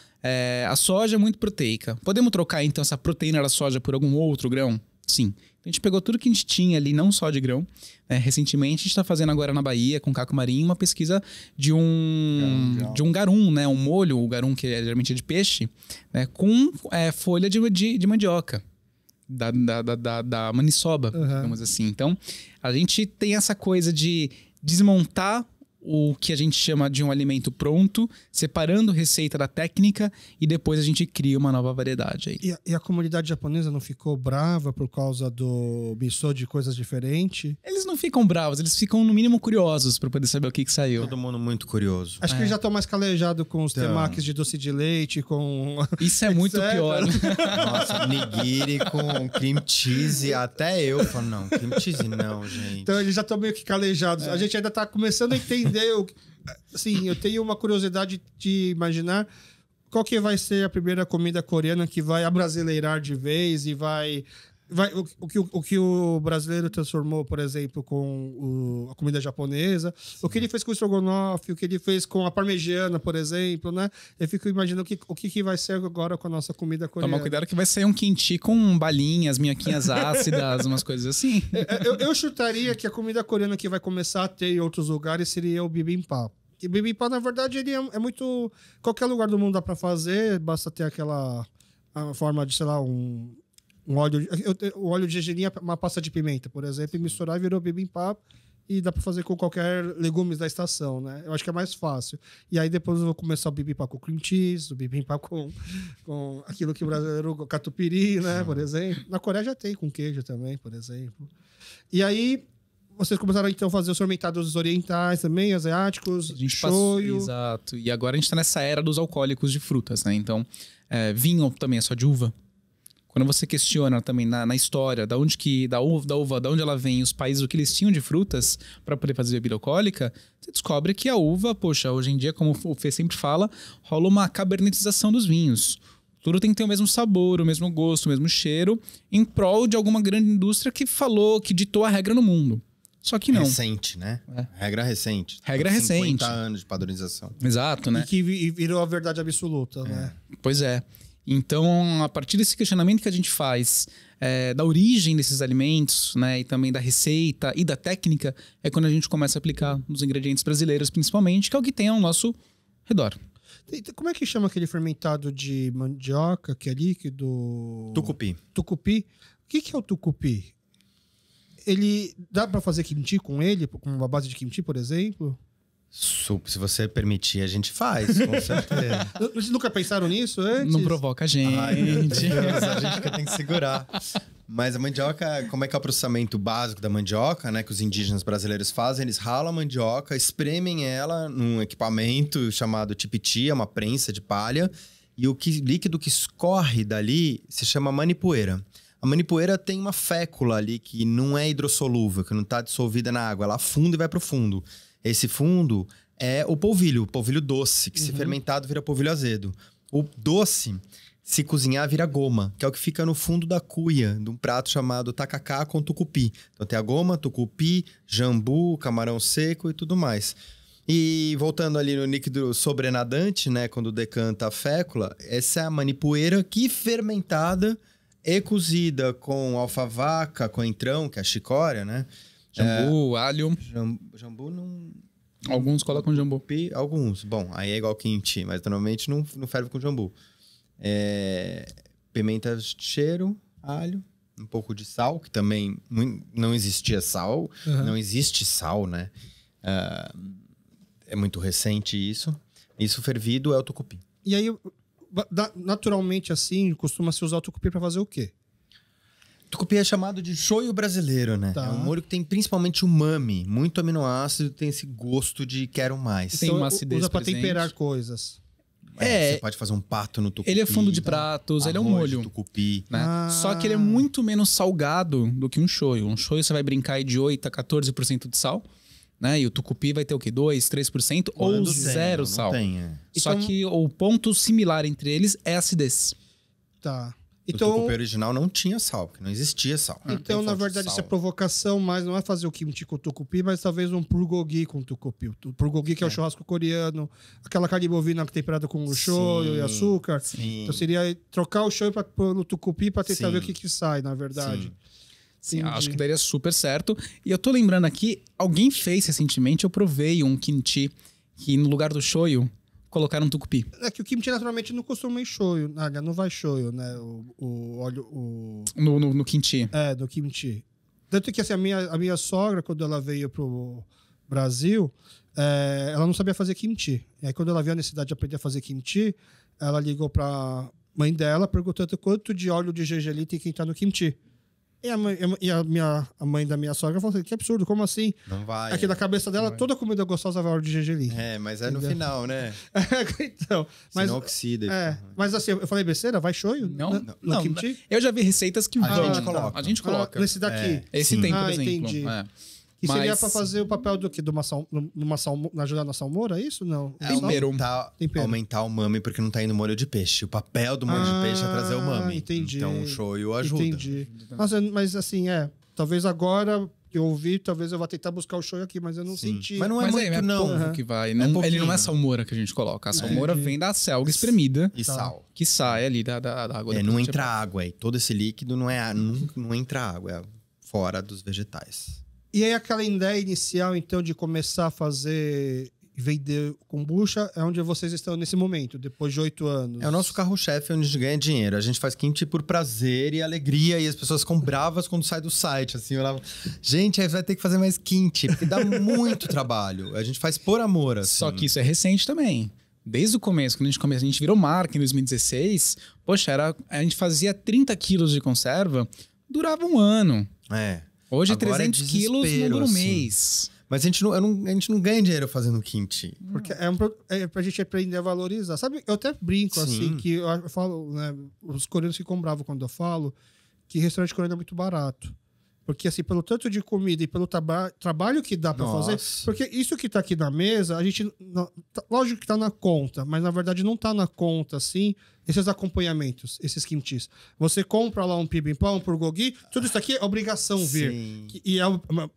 a soja é muito proteica. Podemos trocar, então, essa proteína da soja por algum outro grão? Sim. A gente pegou tudo que a gente tinha ali, não só de grão. Recentemente, a gente está fazendo agora na Bahia, com Caco Marinho, uma pesquisa de um garum, né? Um molho, o garum que geralmente é de peixe, né? Com folha de mandioca. Da maniçoba, digamos assim. Então, a gente tem essa coisa de desmontar o que a gente chama de um alimento pronto, separando receita da técnica e depois a gente cria uma nova variedade aí. E a comunidade japonesa não ficou brava por causa do miso de coisas diferentes? Eles não ficam bravos, eles ficam no mínimo curiosos para poder saber o que saiu. Todo mundo muito curioso. Acho que eles já estão mais calejados com os temakis de doce de leite, com... Isso é muito pior. Nossa, nigiri com cream cheese, até eu falo, não, cream cheese não, gente. Então eles já estão meio que calejados. A gente ainda está começando a entender. Sim, eu tenho uma curiosidade de imaginar qual que vai ser a primeira comida coreana que vai abrasileirar de vez e vai o que o brasileiro transformou, por exemplo, com a comida japonesa, o que ele fez com o estrogonofe, o que ele fez com a parmegiana, por exemplo, né? Eu fico imaginando o que vai ser agora com a nossa comida coreana. Toma cuidado que vai sair um kimchi com balinhas, minhoquinhas ácidas, umas coisas assim. Eu chutaria que a comida coreana que vai começar a ter em outros lugares seria o bibimbap. E bibimbap, na verdade, ele é muito... Qualquer lugar do mundo dá pra fazer, basta ter a forma de, sei lá, um óleo... O óleo de gergelim é uma pasta de pimenta, por exemplo, e misturar virou bibimbap e dá pra fazer com qualquer legumes da estação, né? Eu acho que é mais fácil. E aí depois eu vou começar o bibimbap com cream cheese, o bibimbap com aquilo que o brasileiro... catupiry, né? Por exemplo. Na Coreia já tem com queijo também, por exemplo. E aí... Vocês começaram, então, a fazer os fermentados orientais também, asiáticos, shoyu. Exato. E agora a gente tá nessa era dos alcoólicos de frutas, né? Então, vinho também é só de uva. Quando você questiona também na história da uva, da onde ela vem, os países, o que eles tinham de frutas para poder fazer bebida alcoólica, você descobre que a uva, poxa, hoje em dia, como o Fê sempre fala, rola uma cabernetização dos vinhos. Tudo tem que ter o mesmo sabor, o mesmo gosto, o mesmo cheiro, em prol de alguma grande indústria que ditou a regra no mundo. Só que não. Recente, né? Regra recente. Regra recente. 50 anos de padronização. Exato, né? E que virou a verdade absoluta, né? Pois é. Então, a partir desse questionamento que a gente faz da origem desses alimentos, né, e também da receita e da técnica, é quando a gente começa a aplicar nos ingredientes brasileiros, principalmente, que é o que tem ao nosso redor. Como é que chama aquele fermentado de mandioca que é líquido? Tucupi. Tucupi. O que é o tucupi? Ele dá pra fazer kimchi com ele? Com uma base de kimchi, por exemplo? Se você permitir, a gente faz, com certeza. Vocês nunca pensaram nisso antes? Não provoca a gente. Ai, meu Deus, a gente que tem que segurar. Mas a mandioca, como é que é o processamento básico da mandioca, né? Que os indígenas brasileiros fazem? Eles ralam a mandioca, espremem ela num equipamento chamado tipiti, uma prensa de palha. E o líquido que escorre dali se chama manipoeira. A manipoeira tem uma fécula ali que não é hidrossolúvel, que não está dissolvida na água. Ela afunda e vai para o fundo. Esse fundo é o polvilho doce, que se fermentado vira polvilho azedo. O doce, se cozinhar, vira goma, que é o que fica no fundo da cuia, de um prato chamado tacacá com tucupi. Então tem a goma, tucupi, jambu, camarão seco e tudo mais. E voltando ali no líquido sobrenadante, né, quando decanta a fécula, essa é a manipoeira que fermentada e cozida com alfavaca, coentrão, que é a chicória, né? Jambu, alho. Jambu não... Alguns colocam jambu. Alguns. Bom, aí é igual kimchi, mas normalmente não ferve com jambu. Pimenta de cheiro, alho, um pouco de sal, que também não existia sal. Não existe sal, né? É muito recente isso. Isso fervido é o tucupi. E aí... Naturalmente, assim, costuma-se usar o tucupi para fazer o quê? Tucupi é chamado de shoyu brasileiro, né? Tá. É um molho que tem principalmente umami, muito aminoácido, tem esse gosto de quero mais. Tem uma acidez usa para presente. temperar coisas. Você pode fazer um pato no tucupi. Ele é fundo de pratos, ele é um molho. De tucupi. Né? Só que ele é muito menos salgado do que um shoyu. Um shoyu você vai brincar aí de 8 a 14% de sal. né? E o tucupi vai ter o quê? 2%, 3% ou Quando tem, zero não sal. tem, Só Então- que o ponto similar entre eles é a acidez. Tá. O Então, tucupi original não tinha sal, porque não existia sal. Não então tem na fonte de verdade, sal. essa provocação mais não é fazer o kimchi com tucupi, mas talvez um bulgogi com tucupi. O bulgogi que é o churrasco coreano, aquela carne bovina temperada com o shoyu e Sim, açúcar. sim. Então seria trocar o shoyu pelo tucupi para tentar Sim. ver o que sai, na verdade. Sim. Sim, Entendi. acho que daria super certo. E eu tô lembrando aqui, alguém fez recentemente, eu provei um kimchi que no lugar do shoyu colocaram um tucupi. É que o kimchi naturalmente não costuma ir shoyu, não vai shoyu, né? O óleo, No kimchi. do kimchi. Tanto que assim, a minha sogra, quando ela veio pro Brasil, ela não sabia fazer kimchi. E aí, quando ela viu a necessidade de aprender a fazer kimchi, ela ligou pra mãe dela, perguntando quanto de óleo de gergelim tem que entrar no kimchi. E a mãe da minha sogra falou assim, que absurdo, como assim? Não vai. Aqui na cabeça dela, toda comida gostosa vai óleo de gergelim. Mas é no Entendeu? final, né? Então, mas, Senão oxida. mas assim, eu falei besteira? Vai shoyu? Não, No kimchi? Eu já vi receitas que A vão. gente coloca. A gente coloca. Nesse daqui. Esse Sim. tem, por Ah, exemplo. entendi. É. E seria Mas- pra fazer o papel do quê? Ajudar na salmoura, é isso? Não. Tempero. Tempero. Aumentar o umami porque não tá indo molho de peixe. O papel do molho de peixe é trazer o umami. Entendi. Então o shoyu ajuda. Entendi. Nossa, mas assim, talvez agora que eu ouvi, talvez eu vá tentar buscar o shoyu aqui, mas eu não Sim. senti. Mas não é Mas muito, é não. pouco que vai. É Não, ele pouquinho. não é salmoura que a gente coloca. A salmoura Entendi. vem da selga espremida, E sal. que sai ali da água. Não Depois a gente entra água aí. Todo esse líquido não entra água. É fora dos vegetais. E aí aquela ideia inicial, então, de começar a fazer e vender kombucha, é onde vocês estão nesse momento, depois de 8 anos. É o nosso carro-chefe onde a gente ganha dinheiro. A gente faz kimchi por prazer e alegria e as pessoas ficam bravas quando sai do site. Assim, eu lavo... Gente, aí vai ter que fazer mais kimchi, porque dá muito trabalho. A gente faz por amor, assim. Só que isso é recente também. Desde o começo, quando a gente virou marca em 2016, poxa, a gente fazia 30 quilos de conserva, durava um ano. É. Hoje, Agora 300 quilos não desespero, dura um assim. mês. Mas a gente não ganha dinheiro fazendo kimchi. Porque é pra gente aprender a valorizar. Sabe, eu até brinco, Sim. assim, que eu falo, né, os coreanos ficam bravos quando eu falo que restaurante coreano é muito barato. Porque, assim, pelo tanto de comida e pelo trabalho que dá pra Nossa. fazer... Porque isso que tá aqui na mesa, a gente... lógico que tá na conta, mas, na verdade, não tá na conta, assim, esses acompanhamentos, esses kimchis. Você compra lá um bibimbap, um bulgogi, tudo isso aqui é obrigação vir. Sim. E é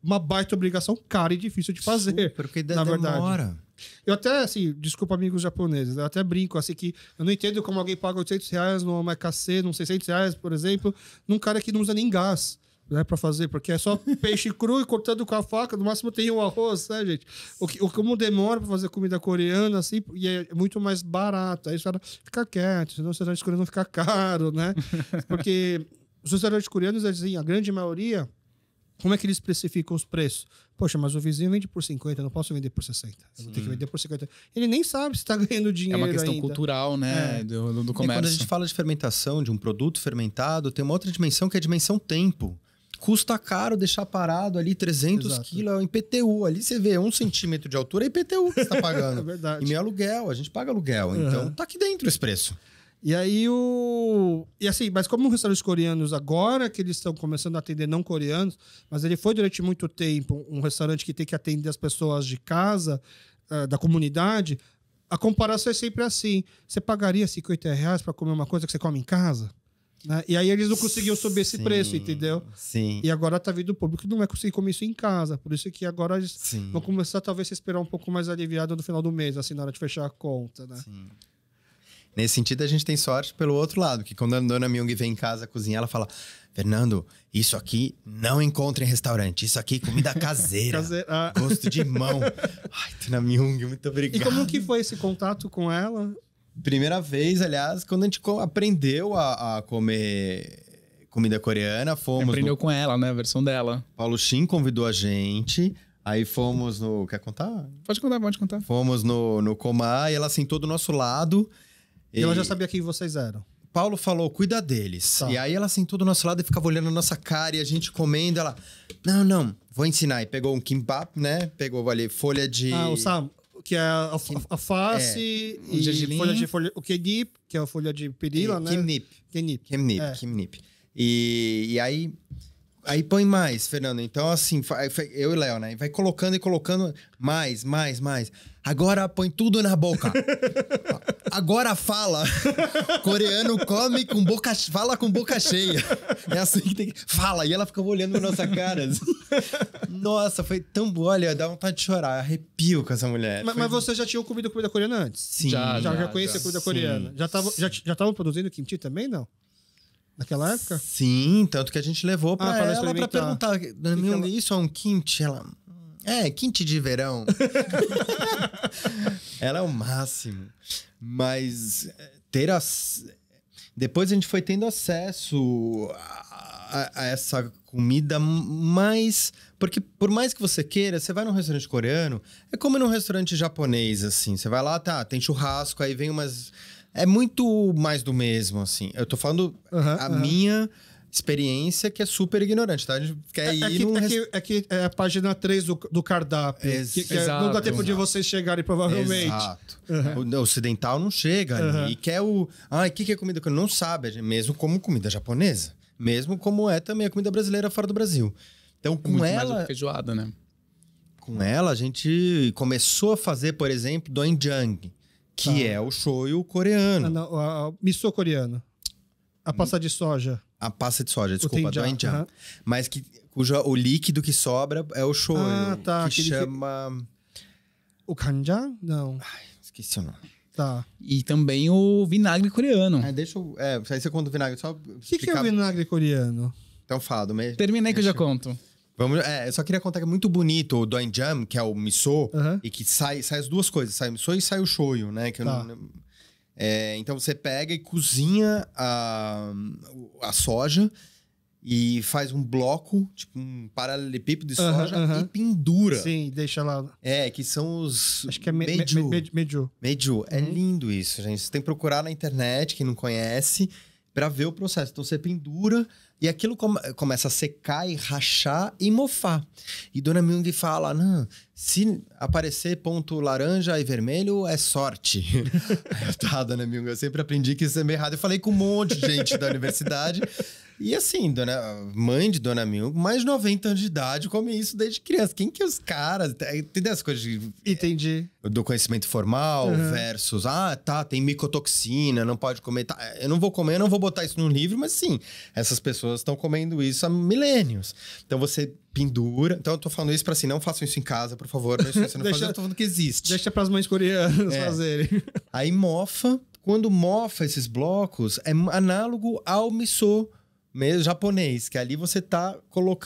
uma baita obrigação cara e difícil de fazer. Porque na verdade. demora. Eu até, assim, desculpa amigos japoneses, eu até brinco, assim, que eu não entendo como alguém paga R$800 no omakase, num R$600, por exemplo, num cara que não usa nem gás, né, pra fazer, porque é só peixe cru e cortando com a faca, no máximo tem um arroz, né, gente? Como demora pra fazer comida coreana, assim, e é muito mais barato, aí os caras ficam quietos, senão os restaurantes coreanos não ficar caro, né? Porque os restaurantes coreanos, assim, a grande maioria, como é que eles especificam os preços? Poxa, mas o vizinho vende por 50, eu não posso vender por 60. Eu vou ter que vender por 50. Ele nem sabe se tá ganhando É dinheiro uma questão ainda. cultural, né? Do E quando a comércio. gente fala de fermentação, de um produto fermentado, tem uma outra dimensão que é a dimensão tempo. Custa caro deixar parado ali 300 Exato. quilos, é o IPTU. Ali você vê 1 centímetro de altura, é IPTU que você tá pagando. É verdade. E meu aluguel, a gente paga aluguel. Então tá aqui dentro esse preço. E aí E assim, mas como restaurantes coreanos, agora que eles estão começando a atender não coreanos, mas ele foi durante muito tempo um restaurante que tem que atender as pessoas de casa, da comunidade, a comparação é sempre assim. Você pagaria R$50 para comer uma coisa que você come em casa? Né? E aí eles não conseguiam subir esse Sim, preço, entendeu? Sim. E agora tá vindo o público que não vai conseguir comer isso em casa. Por isso que agora eles Sim. vão começar talvez a esperar um pouco mais aliviado no final do mês, assim, na hora de fechar a conta, né? Sim. Nesse sentido, a gente tem sorte pelo outro lado, que quando a dona Myung vem em casa cozinhar, ela fala: Fernando, isso aqui não encontra em restaurante, isso aqui é comida caseira. Gosto de mão. Ai, dona Myung, muito obrigado. E como que foi esse contato com ela? Primeira vez, aliás, quando a gente aprendeu a comer comida coreana, fomos Aprendeu no... com ela, né? A versão dela. Paulo Shin convidou a gente, aí fomos no... Quer contar? Pode contar, pode contar. Fomos no Comá e ela sentou do nosso lado. E ela já sabia quem vocês eram. Paulo falou, cuida deles. Tá. E aí ela sentou do nosso lado e ficava olhando a nossa cara e a gente comendo. Ela, não, vou ensinar. E pegou um kimbap, né? Pegou ali folha de... O Sam, que é a alface O e gergelim. o kenip, que é a folha de perila, né? Kimnip. Kenip. Kimnip, É. Kimnip. E aí Aí põe mais, Fernando. Então, assim, eu e o Léo, né? Vai colocando e colocando mais. Agora põe tudo na boca. Agora fala. Coreano come com boca... Fala com boca cheia. É assim que tem que... Fala. E ela ficava olhando na nossa cara. Nossa, foi tão boa. Olha, dá vontade de chorar. Arrepio com essa mulher. Mas você já tinha comido comida coreana antes? Sim. Já conhecia comida coreana. Já tava produzindo kimchi também, não? Naquela época? Sim, tanto que a gente levou pra ela pra perguntar. Isso é um kimchi? Ela... kimchi de verão. Ela é o máximo. Mas depois a gente foi tendo acesso a essa comida mais... Porque por mais que você queira, você vai num restaurante coreano, é como num restaurante japonês, assim. Você vai lá, tem churrasco, aí vem umas... É muito mais do mesmo, assim. Eu tô falando minha experiência, que é super ignorante, tá? A gente quer ir num... É a página 3 do cardápio. Não dá tempo de vocês chegarem, provavelmente. Exato. O ocidental não chega ali. E quer o que é comida que não sabe, mesmo como comida japonesa. Mesmo como é também a comida brasileira fora do Brasil. Então, com muito ela... mais feijoada, né? Com ela, a gente começou a fazer, por exemplo, doenjang, que é o shoyu coreano. O miso coreano. A pasta de soja. A pasta de soja, desculpa, doenjang. Mas o líquido que sobra é o shoyu, que chama... O kanjang? Não. Esqueci o nome. Tá. E também o vinagre coreano. Deixa eu... aí você conta o vinagre, só... O que é o vinagre coreano? Então fala do mesmo. Termina aí que eu já conto. Eu só queria contar que é muito bonito o doenjang, que é o miso, e que sai as duas coisas, sai o miso e sai o shoyu, né? Que então você pega e cozinha a soja e faz um bloco, tipo um paralelepípedo de soja e pendura. Sim, deixa lá. Que são os... Acho que é meiju. Meiju. É lindo isso, gente. Você tem que procurar na internet, quem não conhece, pra ver o processo. Então você pendura... E aquilo começa a secar e rachar e mofar. E Dona Myung fala, não, se aparecer ponto laranja e vermelho, é sorte. Dona Myung, eu sempre aprendi que isso é meio errado. Eu falei com um monte de gente da universidade. E assim, mãe de Dona Myung, mais de 90 anos de idade, come isso desde criança. Quem que é os caras? Tem as coisas de... Entendi. Do conhecimento formal versus... tem micotoxina, não pode comer... eu não vou comer, eu não vou botar isso no livro, mas sim, essas pessoas estão comendo isso há milênios. Então você pendura... Então eu tô falando isso pra assim, não façam isso em casa, por favor. Não, você não eu tô falando que existe. Deixa pras mães coreanas fazerem. Aí mofa. Quando mofa esses blocos, é análogo ao miso mesmo japonês, que ali você tá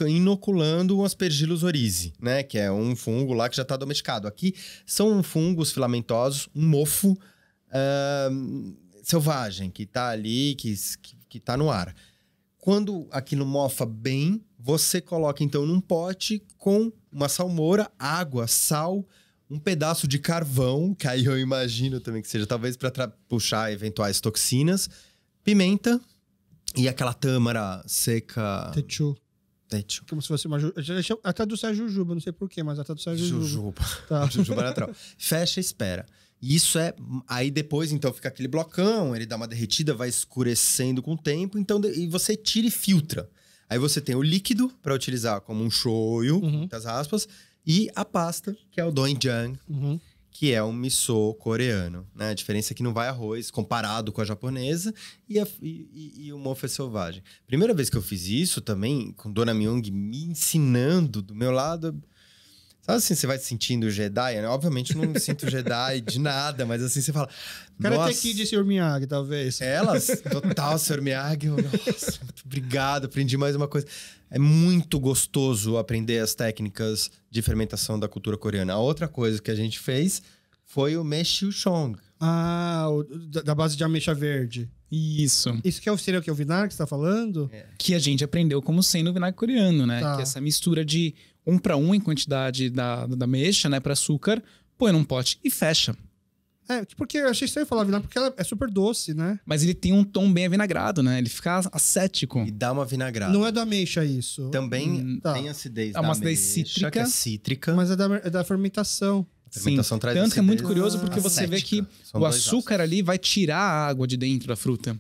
inoculando um Aspergillus oryzae, né? Que é um fungo lá que já tá domesticado. Aqui são fungos filamentosos, um mofo selvagem, que tá ali, que tá no ar. Quando aquilo mofa bem, você coloca então num pote com uma salmoura, água, sal, um pedaço de carvão, que aí eu imagino também que seja talvez para puxar eventuais toxinas, pimenta e aquela tâmara seca... Techu. Techu. Como se fosse uma... A tradução é jujuba, não sei porquê, mas a tradução é jujuba. Jujuba. Tá. Jujuba natural. Fecha e espera. Isso é... Aí depois, então, fica aquele blocão, ele dá uma derretida, vai escurecendo com o tempo, então, e você tira e filtra. Aí você tem o líquido para utilizar como um shoyu, muitas aspas, e a pasta, que é o doenjang, que é um miso coreano, né? A diferença é que não vai arroz comparado com a japonesa e o mofo é selvagem. Primeira vez que eu fiz isso também, com Dona Myung me ensinando do meu lado... Sabe assim, você vai se sentindo Jedi? Né? Obviamente não me sinto Jedi de nada, mas assim, você fala... Karate Kid, Sr. Miyagi, talvez. Elas, total, Sr. Miyagi. Nossa, muito obrigado, aprendi mais uma coisa. É muito gostoso aprender as técnicas de fermentação da cultura coreana. A outra coisa que a gente fez foi o Maechilchong. Da base de ameixa verde. Isso. Isso que seria o que? O vinagre que você tá falando? Que a gente aprendeu como sendo o vinagre coreano, né? Tá. Que é essa mistura de 1:1 em quantidade da ameixa, né? Para açúcar, põe num pote e fecha. Porque eu achei estranho falar vinagre, porque ela é super doce, né? Mas ele tem um tom bem avinagrado, né? Ele fica acético. E dá uma vinagrada. Não é da ameixa isso. Também tem acidez da uma acidez ameixa, que é cítrica. Mas é da fermentação. A fermentação traz tanto que é muito acidez curioso porque você vê que o açúcar ali vai tirar a água de dentro da fruta.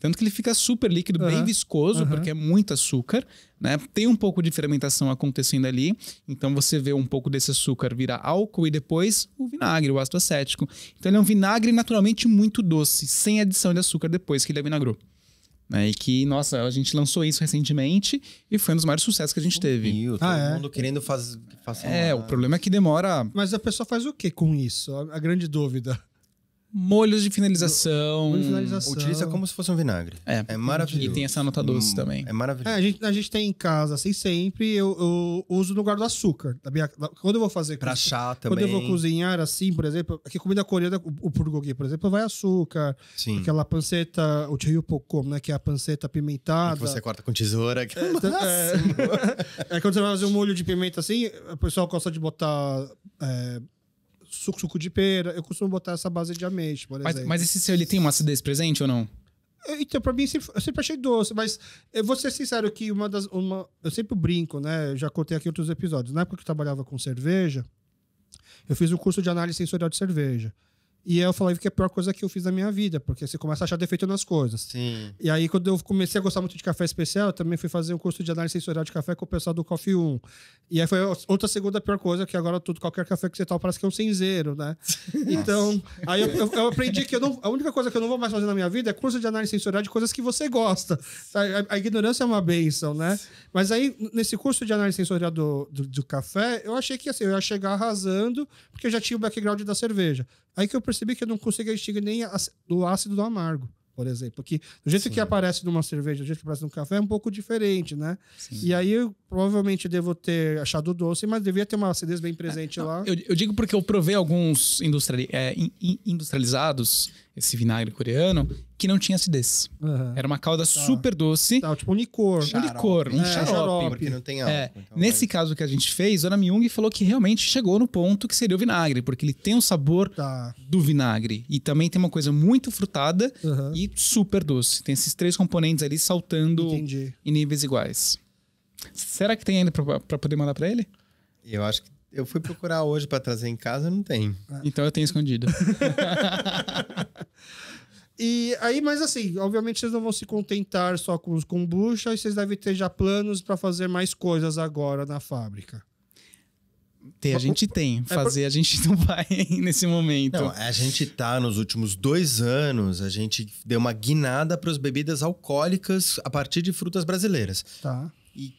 Tanto que ele fica super líquido, bem viscoso, porque é muito açúcar, né? Tem um pouco de fermentação acontecendo ali. Então você vê um pouco desse açúcar virar álcool e depois o vinagre, o ácido acético. Então ele é um vinagre naturalmente muito doce, sem adição de açúcar depois que ele avinagrou. Né? E que, nossa, a gente lançou isso recentemente e foi um dos maiores sucessos que a gente teve. Todo mundo querendo fazer. O problema é que demora. Mas a pessoa faz o que com isso? A grande dúvida. Molhos de finalização. Utiliza como se fosse um vinagre. É maravilhoso. E tem essa nota doce também. É maravilhoso. A gente tem em casa, assim, sempre eu uso no lugar do açúcar. Quando eu vou fazer... Pra chá também. Quando eu vou cozinhar, assim, por exemplo... Aqui, comida coreana, o bulgogi, por exemplo, vai açúcar. Sim. Aquela panceta, o cheryupokom, né? Que é a panceta apimentada. Que você corta com tesoura. Que quando você vai fazer um molho de pimenta, assim, o pessoal gosta de botar... suco de pera, eu costumo botar essa base de ameixa, por exemplo. Mas esse seu, ele tem uma acidez presente ou não? Então, pra mim, eu sempre achei doce, mas eu vou ser sincero que eu sempre brinco, né? Eu já contei aqui em outros episódios. Na época que eu trabalhava com cerveja, eu fiz um curso de análise sensorial de cerveja. E eu falei que é a pior coisa que eu fiz na minha vida, porque você começa a achar defeito nas coisas. Sim. E aí, quando eu comecei a gostar muito de café especial, eu também fui fazer um curso de análise sensorial de café com o pessoal do Coffee 1. E aí foi outra segunda pior coisa, que agora qualquer café que você toma parece que é um cinzeiro, né? Então, aí eu aprendi que a única coisa que eu não vou mais fazer na minha vida é curso de análise sensorial de coisas que você gosta. A ignorância é uma bênção, né? Mas aí, nesse curso de análise sensorial do café, eu achei que assim, eu ia chegar arrasando, porque eu já tinha o background da cerveja. Aí que eu percebi que eu não conseguia distinguir nem do ácido do amargo, por exemplo. Que do jeito que aparece numa cerveja, do jeito que aparece num café, é um pouco diferente, né? Sim. E aí eu provavelmente devo ter achado doce, mas devia ter uma acidez bem presente lá. Eu digo porque eu provei alguns industrializados, esse vinagre coreano, que não tinha acidez. Era uma calda super doce. Tipo um licor. Um xarope. Porque não tem álcool. Então nesse caso que a gente fez, Dona Myung falou que realmente chegou no ponto que seria o vinagre, porque ele tem o sabor do vinagre. E também tem uma coisa muito frutada e super doce. Tem esses três componentes ali saltando em níveis iguais. Será que tem ainda pra poder mandar pra ele? Eu acho que eu fui procurar hoje pra trazer em casa, não tem. Então eu tenho escondido. E aí, mas assim, obviamente vocês não vão se contentar só com os kombucha, e vocês devem ter já planos para fazer mais coisas agora na fábrica. A gente tem. A gente não vai nesse momento. Não, a gente tá nos últimos 2 anos, a gente deu uma guinada para as bebidas alcoólicas a partir de frutas brasileiras. Tá. E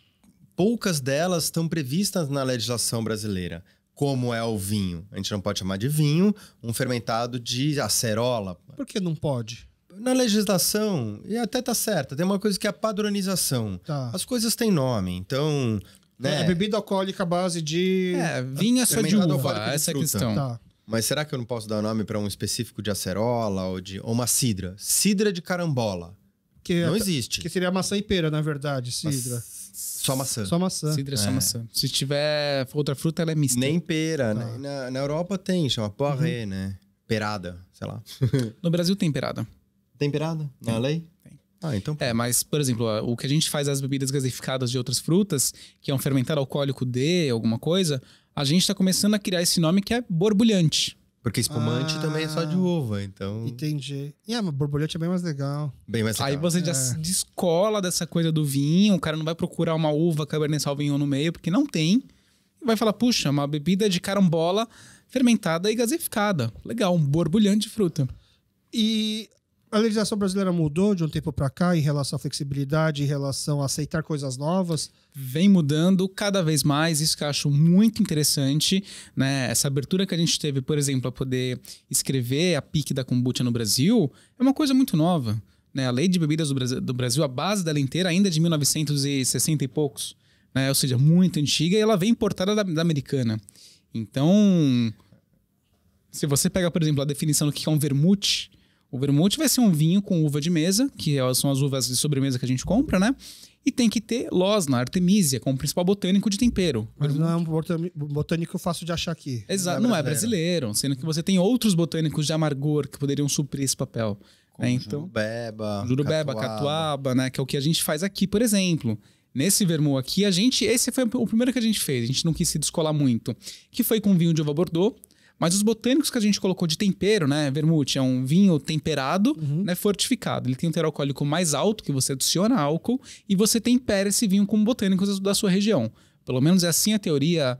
poucas delas estão previstas na legislação brasileira. Como é o vinho. A gente não pode chamar de vinho um fermentado de acerola. Por que não pode? Na legislação, e até tá certa, tem uma coisa que é a padronização. Tá. As coisas têm nome, então... Né? É bebida alcoólica à base de... vinho é só de uva, essa é a questão. Tá. Mas será que eu não posso dar o nome para um específico de acerola ou uma cidra? Cidra de carambola. Não existe. Que seria maçã e pera, na verdade, cidra. Só maçã. Só maçã. Cidra é só maçã. Se tiver outra fruta, ela é mista. Nem pera. Né? Na Europa tem, chama poiré, né? Perada, sei lá. No Brasil tem perada. Tem perada? Na lei? Tem. Então... mas, por exemplo, o que a gente faz das bebidas gaseificadas de outras frutas, que é um fermentado alcoólico de alguma coisa, a gente está começando a criar esse nome que é borbulhante. Porque espumante também é só de uva, então... Entendi. Mas borbulhante é bem mais legal. Bem mais legal. Aí você já se descola dessa coisa do vinho, o cara não vai procurar uma uva Cabernet Sauvignon no meio, porque não tem. E vai falar, puxa, uma bebida de carambola fermentada e gaseificada. Legal, um borbulhante de fruta. E a legislação brasileira mudou de um tempo para cá em relação à flexibilidade, em relação a aceitar coisas novas? Vem mudando cada vez mais, isso que eu acho muito interessante, né? Essa abertura que a gente teve, por exemplo, a poder escrever a PIC da kombucha no Brasil, é uma coisa muito nova, né? A lei de bebidas do Brasil, a base dela inteira ainda é de 1960 e poucos, né? Ou seja, muito antiga, e ela vem importada da americana. Então, se você pega, por exemplo, a definição do que é um vermute, o vermute vai ser um vinho com uva de mesa, que são as uvas de sobremesa que a gente compra, né? E tem que ter losna, artemisia, como principal botânico de tempero. Mas não é um botânico fácil de achar aqui. Exato, não é brasileiro. Sendo que você tem outros botânicos de amargor que poderiam suprir esse papel. Como então, jurubeba, catuaba, né? Que é o que a gente faz aqui, por exemplo. Nesse vermut aqui, esse foi o primeiro que a gente fez. A gente não quis se descolar muito. Que foi com vinho de uva Bordeaux. Mas os botânicos que a gente colocou de tempero, né? Vermute é um vinho temperado, né? Fortificado. Ele tem um teor alcoólico mais alto, que você adiciona álcool, e você tempera esse vinho com botânicos da sua região. Pelo menos é assim a teoria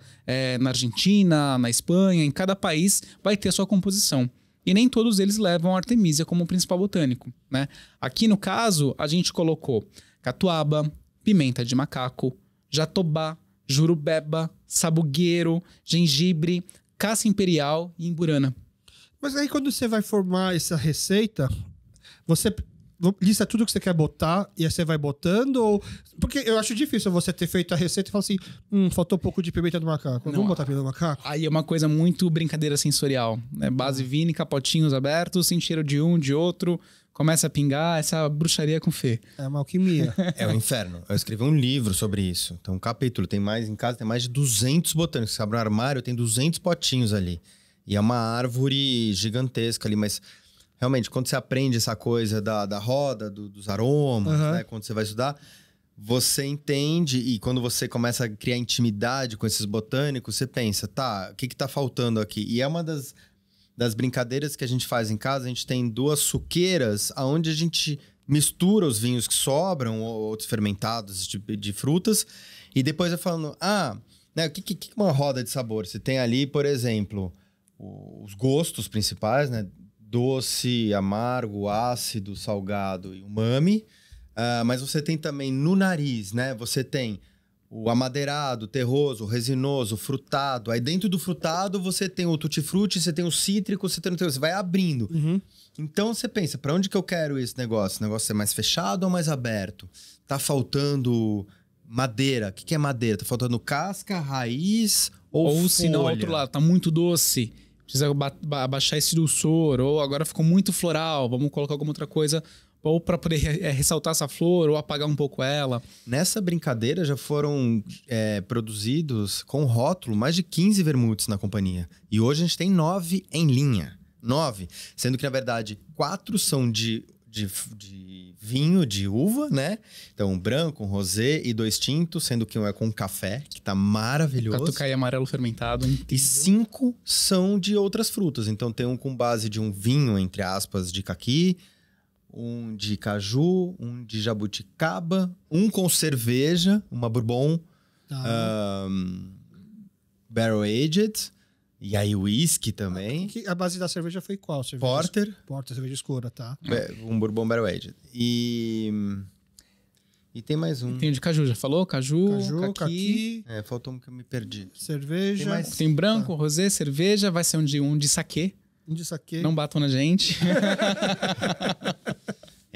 na Argentina, na Espanha, em cada país vai ter a sua composição. E nem todos eles levam a Artemisia como principal botânico, né? Aqui no caso, a gente colocou catuaba, pimenta de macaco, jatobá, jurubeba, sabugueiro, gengibre, caça imperial e imburana. Mas aí quando você vai formar essa receita, você lista tudo que você quer botar e aí você vai botando? Ou... Porque eu acho difícil você ter feito a receita e falar assim, faltou um pouco de pimenta do macaco. Vamos botar pimenta do macaco? Aí é uma coisa muito brincadeira sensorial, né? Base vínica, potinhos abertos, sem cheiro de um, de outro, começa a pingar, essa bruxaria com fé. É uma alquimia. É o inferno. Eu escrevi um livro sobre isso. Então, um capítulo. Em casa tem mais de 200 botânicos. Você abre um armário, tem 200 potinhos ali. E é uma árvore gigantesca ali, mas... Realmente, quando você aprende essa coisa da roda, dos aromas, né? Quando você vai estudar, você entende e quando você começa a criar intimidade com esses botânicos, você pensa, tá, o que tá faltando aqui? E é uma das brincadeiras que a gente faz em casa, a gente tem 2 suqueiras onde a gente mistura os vinhos que sobram, ou outros fermentados de frutas, e depois eu falando, né, o que é uma roda de sabor? Você tem ali, por exemplo, os gostos principais, né? Doce, amargo, ácido, salgado e umami. Mas você tem também no nariz, né? Você tem o amadeirado, o terroso, o resinoso, o frutado. Aí dentro do frutado você tem o tutti-frutti, você tem o cítrico, você vai abrindo. Então você pensa, para onde que eu quero esse negócio? O negócio é mais fechado ou mais aberto? Tá faltando madeira. O que é madeira? Tá faltando casca, raiz ou folha? Se não, ao outro lado, tá muito doce. Precisa abaixar esse dulçor, ou agora ficou muito floral, vamos colocar alguma outra coisa, ou para poder ressaltar essa flor, ou apagar um pouco ela. Nessa brincadeira já foram produzidos com rótulo mais de 15 vermutes na companhia. E hoje a gente tem 9 em linha. 9. Sendo que, na verdade, 4 são de vinho de uva, né? Então, um branco, um rosé e 2 tintos, sendo que um é com café, que tá maravilhoso. Catucaí amarelo fermentado. E 5 são de outras frutas. Então, tem um com base de um vinho, entre aspas, de caqui, um de caju, um de jabuticaba, um com cerveja, uma bourbon, barrel aged. E aí, whisky também. A base da cerveja foi qual? Cerveja Porter. Porter, cerveja escura, tá. Um bourbon barrel aged. E tem mais um. Tem o de caju, já falou? Caju, caqui. Faltou um que eu me perdi. Cerveja. Tem branco, rosé, cerveja. Vai ser um de saquê. Um de saquê. Não batam na gente.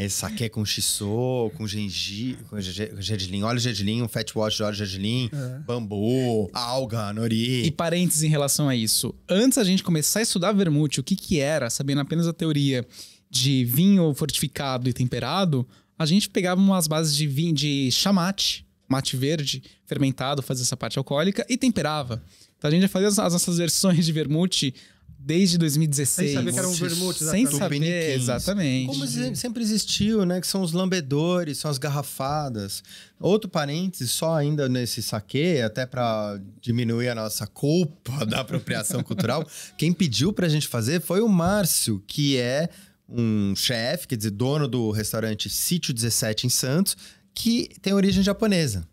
Saquê com shiso, com gengibre, com gergelim, óleo gergelim, um fat wash de óleo gergelim, bambu, alga, nori. E parênteses em relação a isso. Antes a gente começar a estudar vermute, o que era, sabendo apenas a teoria de vinho fortificado e temperado, a gente pegava umas bases de vinho de chamate, mate verde, fermentado, fazia essa parte alcoólica e temperava. Então a gente já fazia as nossas versões de vermute desde 2016. Sem saber que era um vermute. Sem saber, exatamente. Como sempre existiu, né? Que são os lambedores, são as garrafadas. Outro parênteses, só ainda nesse saquê, até para diminuir a nossa culpa da apropriação cultural, quem pediu pra gente fazer foi o Márcio, que é um chefe, quer dizer, dono do restaurante Sítio 17 em Santos, que tem origem japonesa.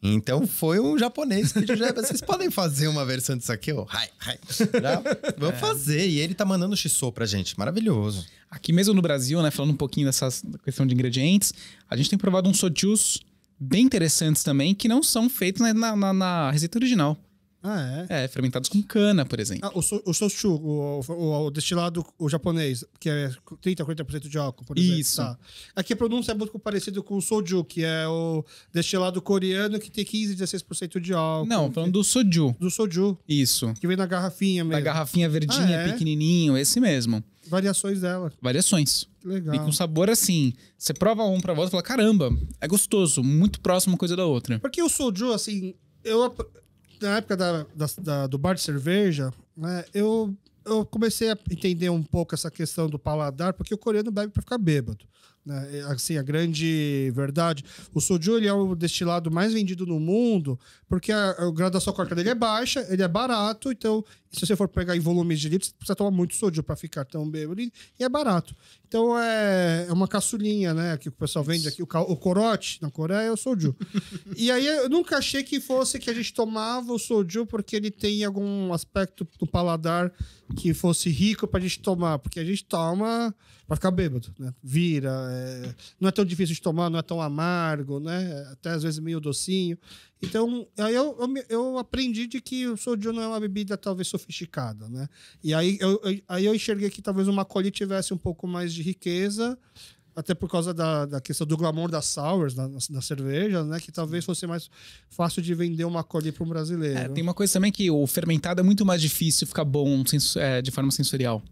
Então, foi um japonês que pediu, vocês podem fazer uma versão disso aqui? Vamos fazer. E ele tá mandando shiso pra gente. Maravilhoso. Aqui mesmo no Brasil, né, falando um pouquinho dessa questão de ingredientes, a gente tem provado uns sojus bem interessantes também, que não são feitos na receita original. Fermentados com cana, por exemplo. O sochu, o destilado o japonês, que é 30-40% de álcool, por exemplo. Isso. Tá. Aqui a pronúncia é muito parecida com o soju, que é o destilado coreano que tem 15-16% de álcool. Não, falando do soju. Do soju. Isso. Que vem na garrafinha mesmo. Da garrafinha verdinha, pequenininho, esse mesmo. Variações dela. Variações. Que legal. E com sabor assim, você prova um pra volta e fala, caramba, é gostoso, muito próximo uma coisa da outra. Porque o soju, assim, na época do bar de cerveja, né, eu comecei a entender um pouco essa questão do paladar, porque o coreano bebe pra ficar bêbado. né? Assim, a grande verdade. O soju, ele é o destilado mais vendido no mundo porque o grau da açúcar dele é baixa, ele é barato, então se você for pegar em volumes de litros, você precisa tomar muito soju para ficar tão bêbado e é barato. Então é uma caçulinha, né? Que o pessoal vende aqui, o corote na Coreia é o soju. E aí eu nunca achei que fosse que a gente tomava o soju porque ele tem algum aspecto do paladar que fosse rico pra gente tomar, porque a gente toma pra ficar bêbado, né? Vira, não é tão difícil de tomar, não é tão amargo, né? Até às vezes meio docinho. Então, aí eu aprendi de que o soju não é uma bebida talvez sofisticada, né? E aí eu enxerguei que talvez o Makgeolli tivesse um pouco mais de riqueza, até por causa da questão do glamour das sours, na cerveja, né? Que talvez fosse mais fácil de vender uma Makgeolli para um brasileiro. Tem uma coisa também que o fermentado é muito mais difícil ficar bom de forma sensorial.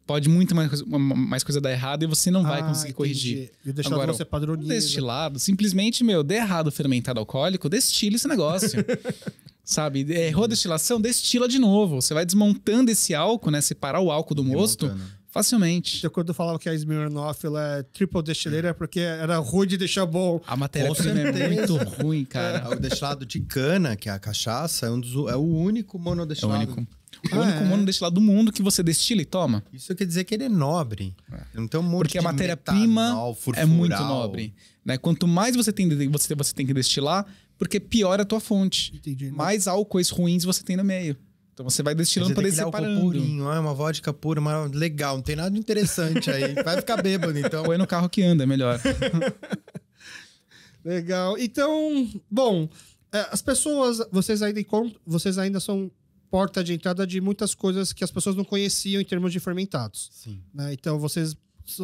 Pode muito mais coisa dar errado e você não vai conseguir corrigir. E o destilado Agora, você padroniza. O destilado, simplesmente, dê errado o fermentado alcoólico, destila esse negócio. Sabe? Errou a destilação, destila de novo. Você vai desmontando esse álcool, né? Separar o álcool do mosto facilmente. Então, quando eu falava que a Smirnoff ela é triple destileira, é porque era ruim de deixar bom. A matéria-prima é muito ruim, cara. O destilado de cana, que é a cachaça, é o único monodestilado. É o único monodestilado do mundo que você destila e toma. Isso quer dizer que ele é nobre. Não tem um monte porque a matéria-prima é muito nobre. Né? Quanto mais você tem que destilar, porque pior a tua fonte. Entendi, né? Mais álcoois ruins você tem no meio. Então você vai destilando para ir separando. Purinho, uma vodka pura, legal, não tem nada de interessante aí. Vai ficar bêbado, então. Põe no carro que anda, é melhor. Legal. Então, bom, as pessoas, vocês ainda são porta de entrada de muitas coisas que as pessoas não conheciam em termos de fermentados. Sim. Né? Então, vocês,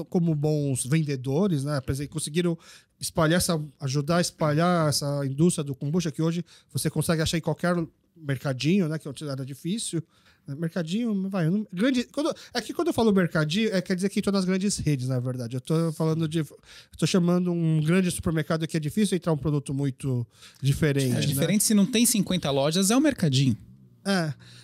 como bons vendedores, né, conseguiram ajudar a espalhar essa indústria do kombucha, que hoje você consegue achar em qualquer mercadinho, né, que era difícil. Mercadinho, vai. Quando eu falo mercadinho, quer dizer que todas as grandes redes, na verdade. Eu tô chamando um grande supermercado que é difícil entrar um produto muito diferente. É diferente, se não tem 50 lojas, é o mercadinho.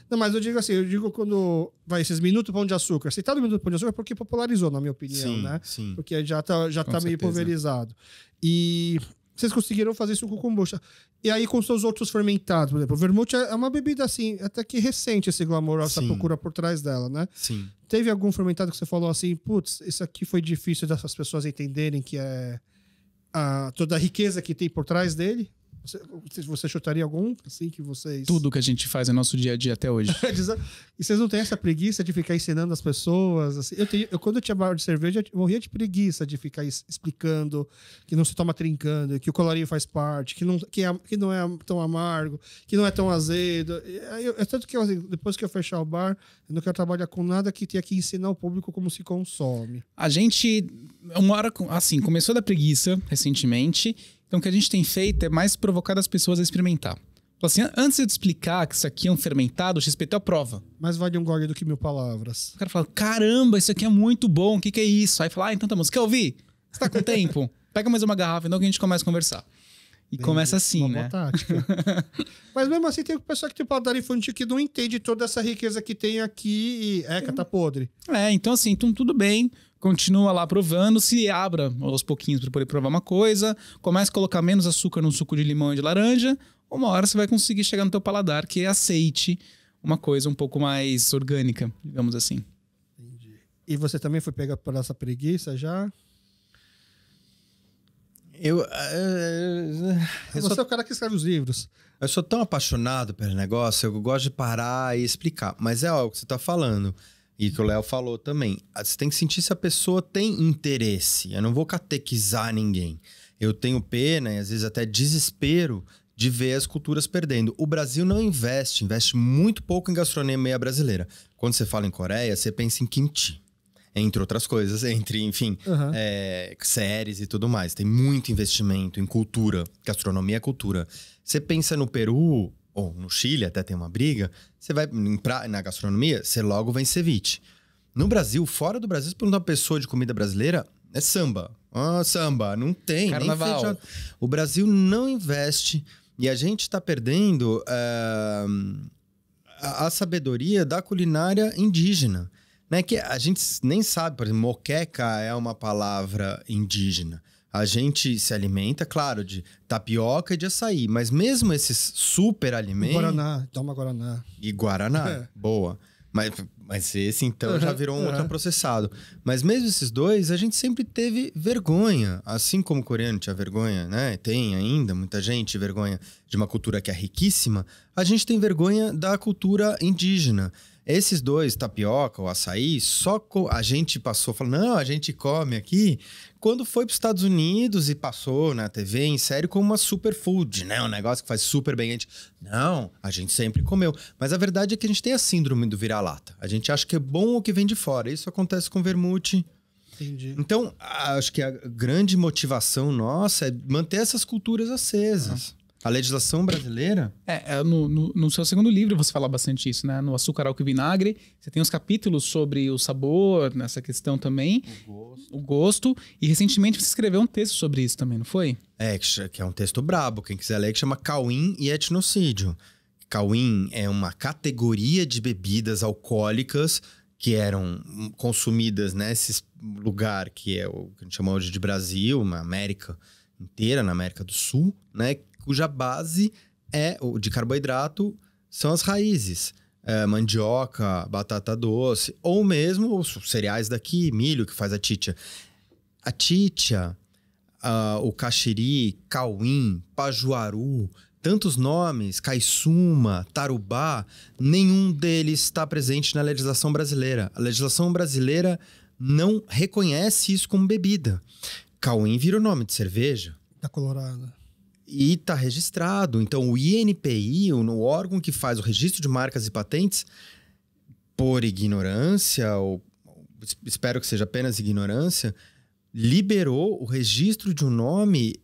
Não, mas eu digo quando vai esses minutos Pão de Açúcar. Se tá no Minuto Pão de Açúcar é porque popularizou, na minha opinião, sim, né? Sim. Porque já tá meio pulverizado. E vocês conseguiram fazer isso com kombucha. E aí com seus outros fermentados, por exemplo, o vermute é uma bebida assim, até que recente esse glamour, essa procura por trás dela, né? Sim. Teve algum fermentado que você falou assim, putz, isso aqui foi difícil dessas pessoas entenderem que é toda a riqueza que tem por trás dele? Você chutaria algum, assim, que vocês... Tudo que a gente faz no nosso dia a dia até hoje. E vocês não têm essa preguiça de ficar ensinando as pessoas? Assim? Quando eu tinha bar de cerveja, eu morria de preguiça de ficar explicando que não se toma trincando, que o colorinho faz parte, que não é tão amargo, que não é tão azedo. Tanto que depois que eu fechar o bar, eu não quero trabalhar com nada que tenha que ensinar o público como se consome. A gente, uma hora, assim, começou da preguiça recentemente. Então, o que a gente tem feito é mais provocar as pessoas a experimentar. Assim, antes de eu te explicar que isso aqui é um fermentado, o XPT é a prova. Mais vale um gole do que 1000 palavras. O cara fala, caramba, isso aqui é muito bom, o que é isso? Aí fala, então tá bom, você quer ouvir? Você tá com tempo? Pega mais uma garrafa, então que a gente começa a conversar. E começa assim, uma né? Boa tática. Mas mesmo assim, tem o pessoal que tem paladar infantil que não entende toda essa riqueza que tem aqui e tá podre. Então assim, tudo bem. Continua lá provando, se abra aos pouquinhos para poder provar uma coisa, comece a colocar menos açúcar no suco de limão e de laranja, uma hora você vai conseguir chegar no teu paladar que aceite uma coisa um pouco mais orgânica, digamos assim. Entendi. E você também foi pegar por essa preguiça já? Você é o cara que escreve os livros. Eu sou tão apaixonado pelo negócio, eu gosto de parar e explicar, mas é algo que você tá falando. E que o Léo falou também. Você tem que sentir se a pessoa tem interesse. Eu não vou catequizar ninguém. Eu tenho pena e às vezes até desespero de ver as culturas perdendo. O Brasil não investe muito pouco em gastronomia brasileira. Quando você fala em Coreia, você pensa em kimchi. Entre outras coisas, séries e tudo mais. Tem muito investimento em cultura. Gastronomia é cultura. Você pensa no Peru... ou no Chile, até tem uma briga, você vai na gastronomia, você logo vem ceviche. No Brasil, fora do Brasil, se perguntar uma pessoa de comida brasileira, é samba. Samba, não tem. Carnaval. Nem o Brasil não investe e a gente está perdendo a sabedoria da culinária indígena. né? Que a gente nem sabe, por exemplo, moqueca é uma palavra indígena. A gente se alimenta, claro, de tapioca e de açaí, mas mesmo esses super alimentos... Guaraná, toma Guaraná. E Guaraná, boa. Mas esse, então, já virou um ultraprocessado. Mas mesmo esses dois, a gente sempre teve vergonha. Assim como o coreano tinha vergonha, né? Tem ainda muita gente vergonha de uma cultura que é riquíssima. A gente tem vergonha da cultura indígena. Esses dois, tapioca ou açaí, a gente passou falando, não, a gente come aqui, quando foi para os Estados Unidos e passou na TV em série como uma superfood, né? Um negócio que faz super bem. A gente sempre comeu. Mas a verdade é que a gente tem a síndrome do vira-lata. A gente acha que é bom o que vem de fora. Isso acontece com vermute. Entendi. Então, acho que a grande motivação nossa é manter essas culturas acesas. A legislação brasileira... No seu segundo livro você fala bastante isso, né? No Açúcar, Álcool e Vinagre, você tem uns capítulos sobre o sabor, nessa questão também. O gosto. E recentemente você escreveu um texto sobre isso também, não foi? Que é um texto brabo, quem quiser ler, que chama Cauim e Etnocídio. Cauim é uma categoria de bebidas alcoólicas que eram consumidas nesse lugar que é o que a gente chama hoje de Brasil, na América inteira, na América do Sul, né? Cuja base de carboidrato são as raízes. Mandioca, batata doce, ou mesmo os cereais daqui, milho, que faz a chicha. A chicha, o caxiri, cauim, pajuaru, tantos nomes, caiçuma, tarubá, nenhum deles está presente na legislação brasileira. A legislação brasileira não reconhece isso como bebida. Cauim vira o nome de cerveja. Da Colorado. E está registrado. Então, o INPI, o órgão que faz o registro de marcas e patentes, por ignorância, ou espero que seja apenas ignorância, liberou o registro de um nome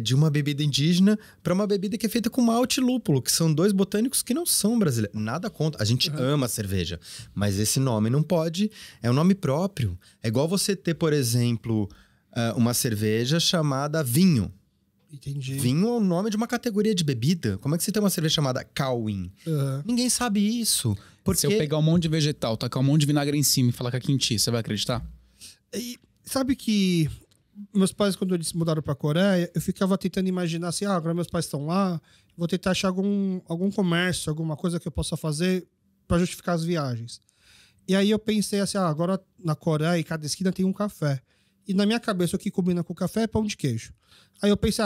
de uma bebida indígena para uma bebida que é feita com malte e lúpulo, que são dois botânicos que não são brasileiros. Nada contra. A gente ama a cerveja, mas esse nome não pode... É um nome próprio. É igual você ter, por exemplo, uma cerveja chamada vinho. Entendi. Vinho é o nome de uma categoria de bebida. Como é que você tem uma cerveja chamada Cauim? Ninguém sabe isso. Porque... Se eu pegar um monte de vegetal, tacar um monte de vinagre em cima e falar que é quinti, você vai acreditar? E sabe que meus pais, quando eles mudaram para a Coreia, eu ficava tentando imaginar assim, agora meus pais estão lá, vou tentar achar algum comércio, alguma coisa que eu possa fazer para justificar as viagens. E aí eu pensei assim, agora na Coreia, em cada esquina tem um café. E na minha cabeça, o que combina com o café é pão de queijo. Aí eu pensei,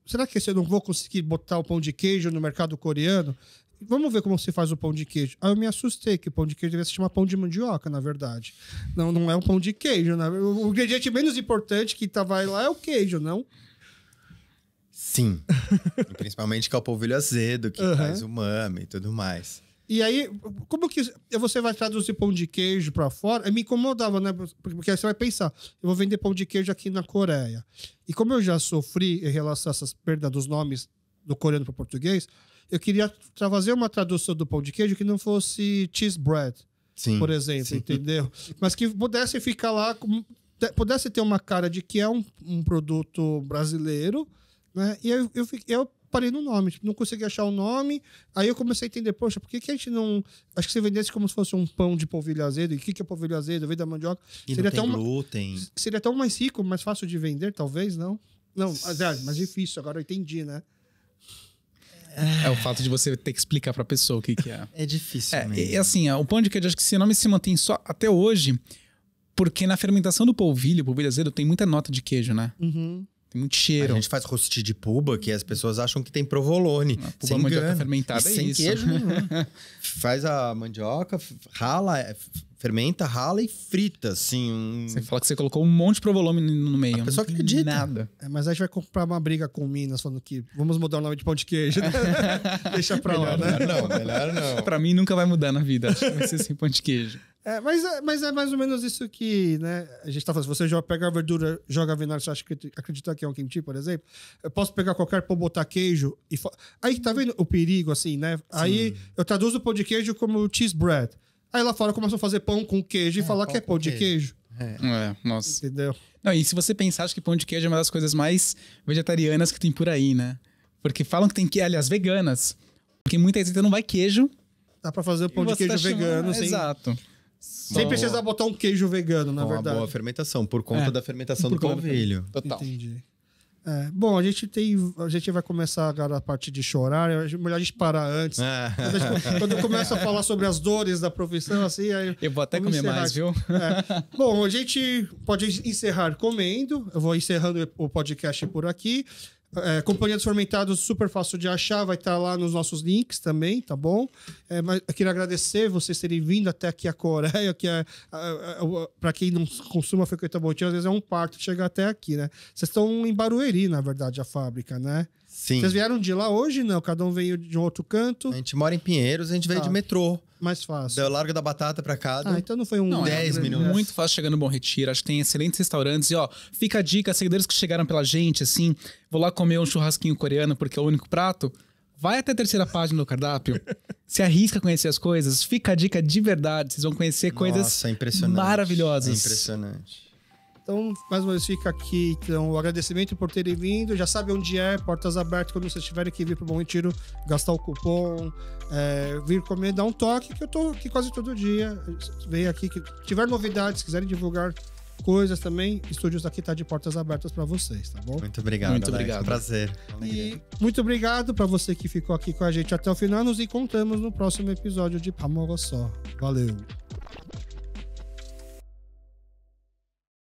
será que eu não vou conseguir botar o pão de queijo no mercado coreano? Vamos ver como se faz o pão de queijo. Aí eu me assustei que o pão de queijo devia se chamar pão de mandioca, na verdade. Não é um pão de queijo. Né? O ingrediente menos importante que vai lá é o queijo, não? Sim. E principalmente que é o polvilho azedo, que faz umami e tudo mais. E aí, como que você vai traduzir pão de queijo para fora? Me incomodava, né? Porque aí você vai pensar, eu vou vender pão de queijo aqui na Coreia. E como eu já sofri em relação a essas perdas dos nomes do coreano para o português, eu queria trazer uma tradução do pão de queijo que não fosse cheese bread, por exemplo, entendeu? Mas que pudesse ficar lá, pudesse ter uma cara de que é um produto brasileiro, né? E eu parei no nome, não consegui achar o nome. Aí eu comecei a entender, poxa, por que a gente não... Acho que se vendesse como se fosse um pão de polvilho azedo. E o que é polvilho azedo? Veio da mandioca. E seria não tem glúten. Seria tão mais rico, mais fácil de vender, talvez, não? Não, mais difícil. Agora eu entendi, né? É o fato de você ter que explicar pra pessoa o que é. É difícil mesmo. E assim, o pão de queijo, acho que esse nome se mantém só até hoje, porque na fermentação do polvilho azedo, tem muita nota de queijo, né? Tem muito cheiro. A gente faz rosti de puba, que as pessoas acham que tem provolone. A puba mandioca fermentada é sem isso. Sem queijo nenhum. Faz a mandioca, rala, fermenta, rala e frita, assim. Você fala que você colocou um monte de provolone no meio. A pessoa acredita. Nada. Mas aí a gente vai comprar uma briga com Minas, falando que vamos mudar o nome de pão de queijo. Deixa pra lá, né? Melhor não. Pra mim nunca vai mudar na vida. Acho que vai ser sem pão de queijo. Mas é mais ou menos isso que, né, a gente tá falando. Se você pega a verdura, joga vinagre, você acredita que é um kimchi, por exemplo? Eu posso pegar qualquer pão, botar queijo e... Aí tá vendo o perigo, assim, né? Sim. Aí eu traduzo o pão de queijo como cheese bread. Aí lá fora começam a fazer pão com queijo e falar que é pão de queijo. Nossa. Entendeu? Não, e se você pensar, acho que pão de queijo é uma das coisas mais vegetarianas que tem por aí, né? Porque falam que tem que, aliás, veganas. Porque muita gente não vai queijo. Dá pra fazer o pão de queijo vegano, sim. Exato. Sem precisar botar um queijo vegano, na Com verdade. uma boa fermentação, por conta da fermentação do Por conta da polvilho. Total. Entendi. Bom, a gente vai começar agora a parte de chorar. É melhor a gente parar antes. Quando eu começo a falar sobre as dores da profissão, assim... Aí Eu vou até comer mais, viu? Bom, a gente pode encerrar comendo. Eu vou encerrando o podcast por aqui. Companhia dos Fermentados, super fácil de achar, vai estar lá nos nossos links também, tá bom? Mas eu queria agradecer vocês terem vindo até aqui a Coreia, que para quem não consuma frequenta Botinha, às vezes é um parto chegar até aqui, né? Vocês estão em Barueri, na verdade, a fábrica, né? Sim. Vocês vieram de lá hoje, não? Cada um veio de um outro canto? A gente mora em Pinheiros, a gente veio de metrô. Mais fácil. Do Largo da Batata pra cá. Então não foi um... 10 minutos. Muito fácil chegar no Bom Retiro. Acho que tem excelentes restaurantes. E, ó, fica a dica, seguidores que chegaram pela gente, assim, vou lá comer um churrasquinho coreano porque é o único prato. Vai até a 3ª página do cardápio. Se arrisca a conhecer as coisas. Fica a dica de verdade. Vocês vão conhecer coisas maravilhosas. É impressionante. Então, mais uma vez, fica aqui então, o agradecimento por terem vindo. Já sabe onde é, portas abertas. Quando vocês tiverem que vir para o Bom Retiro, gastar o cupom, vir comer, dar um toque, que eu tô aqui quase todo dia. Venho aqui, que tiver novidades, quiserem divulgar coisas também, Estúdios aqui tá de portas abertas para vocês, tá bom? Muito obrigado, Muito Alex. obrigado. Prazer. E muito obrigado para você que ficou aqui com a gente até o final. Nos encontramos no próximo episódio de Pamogo Só. Valeu!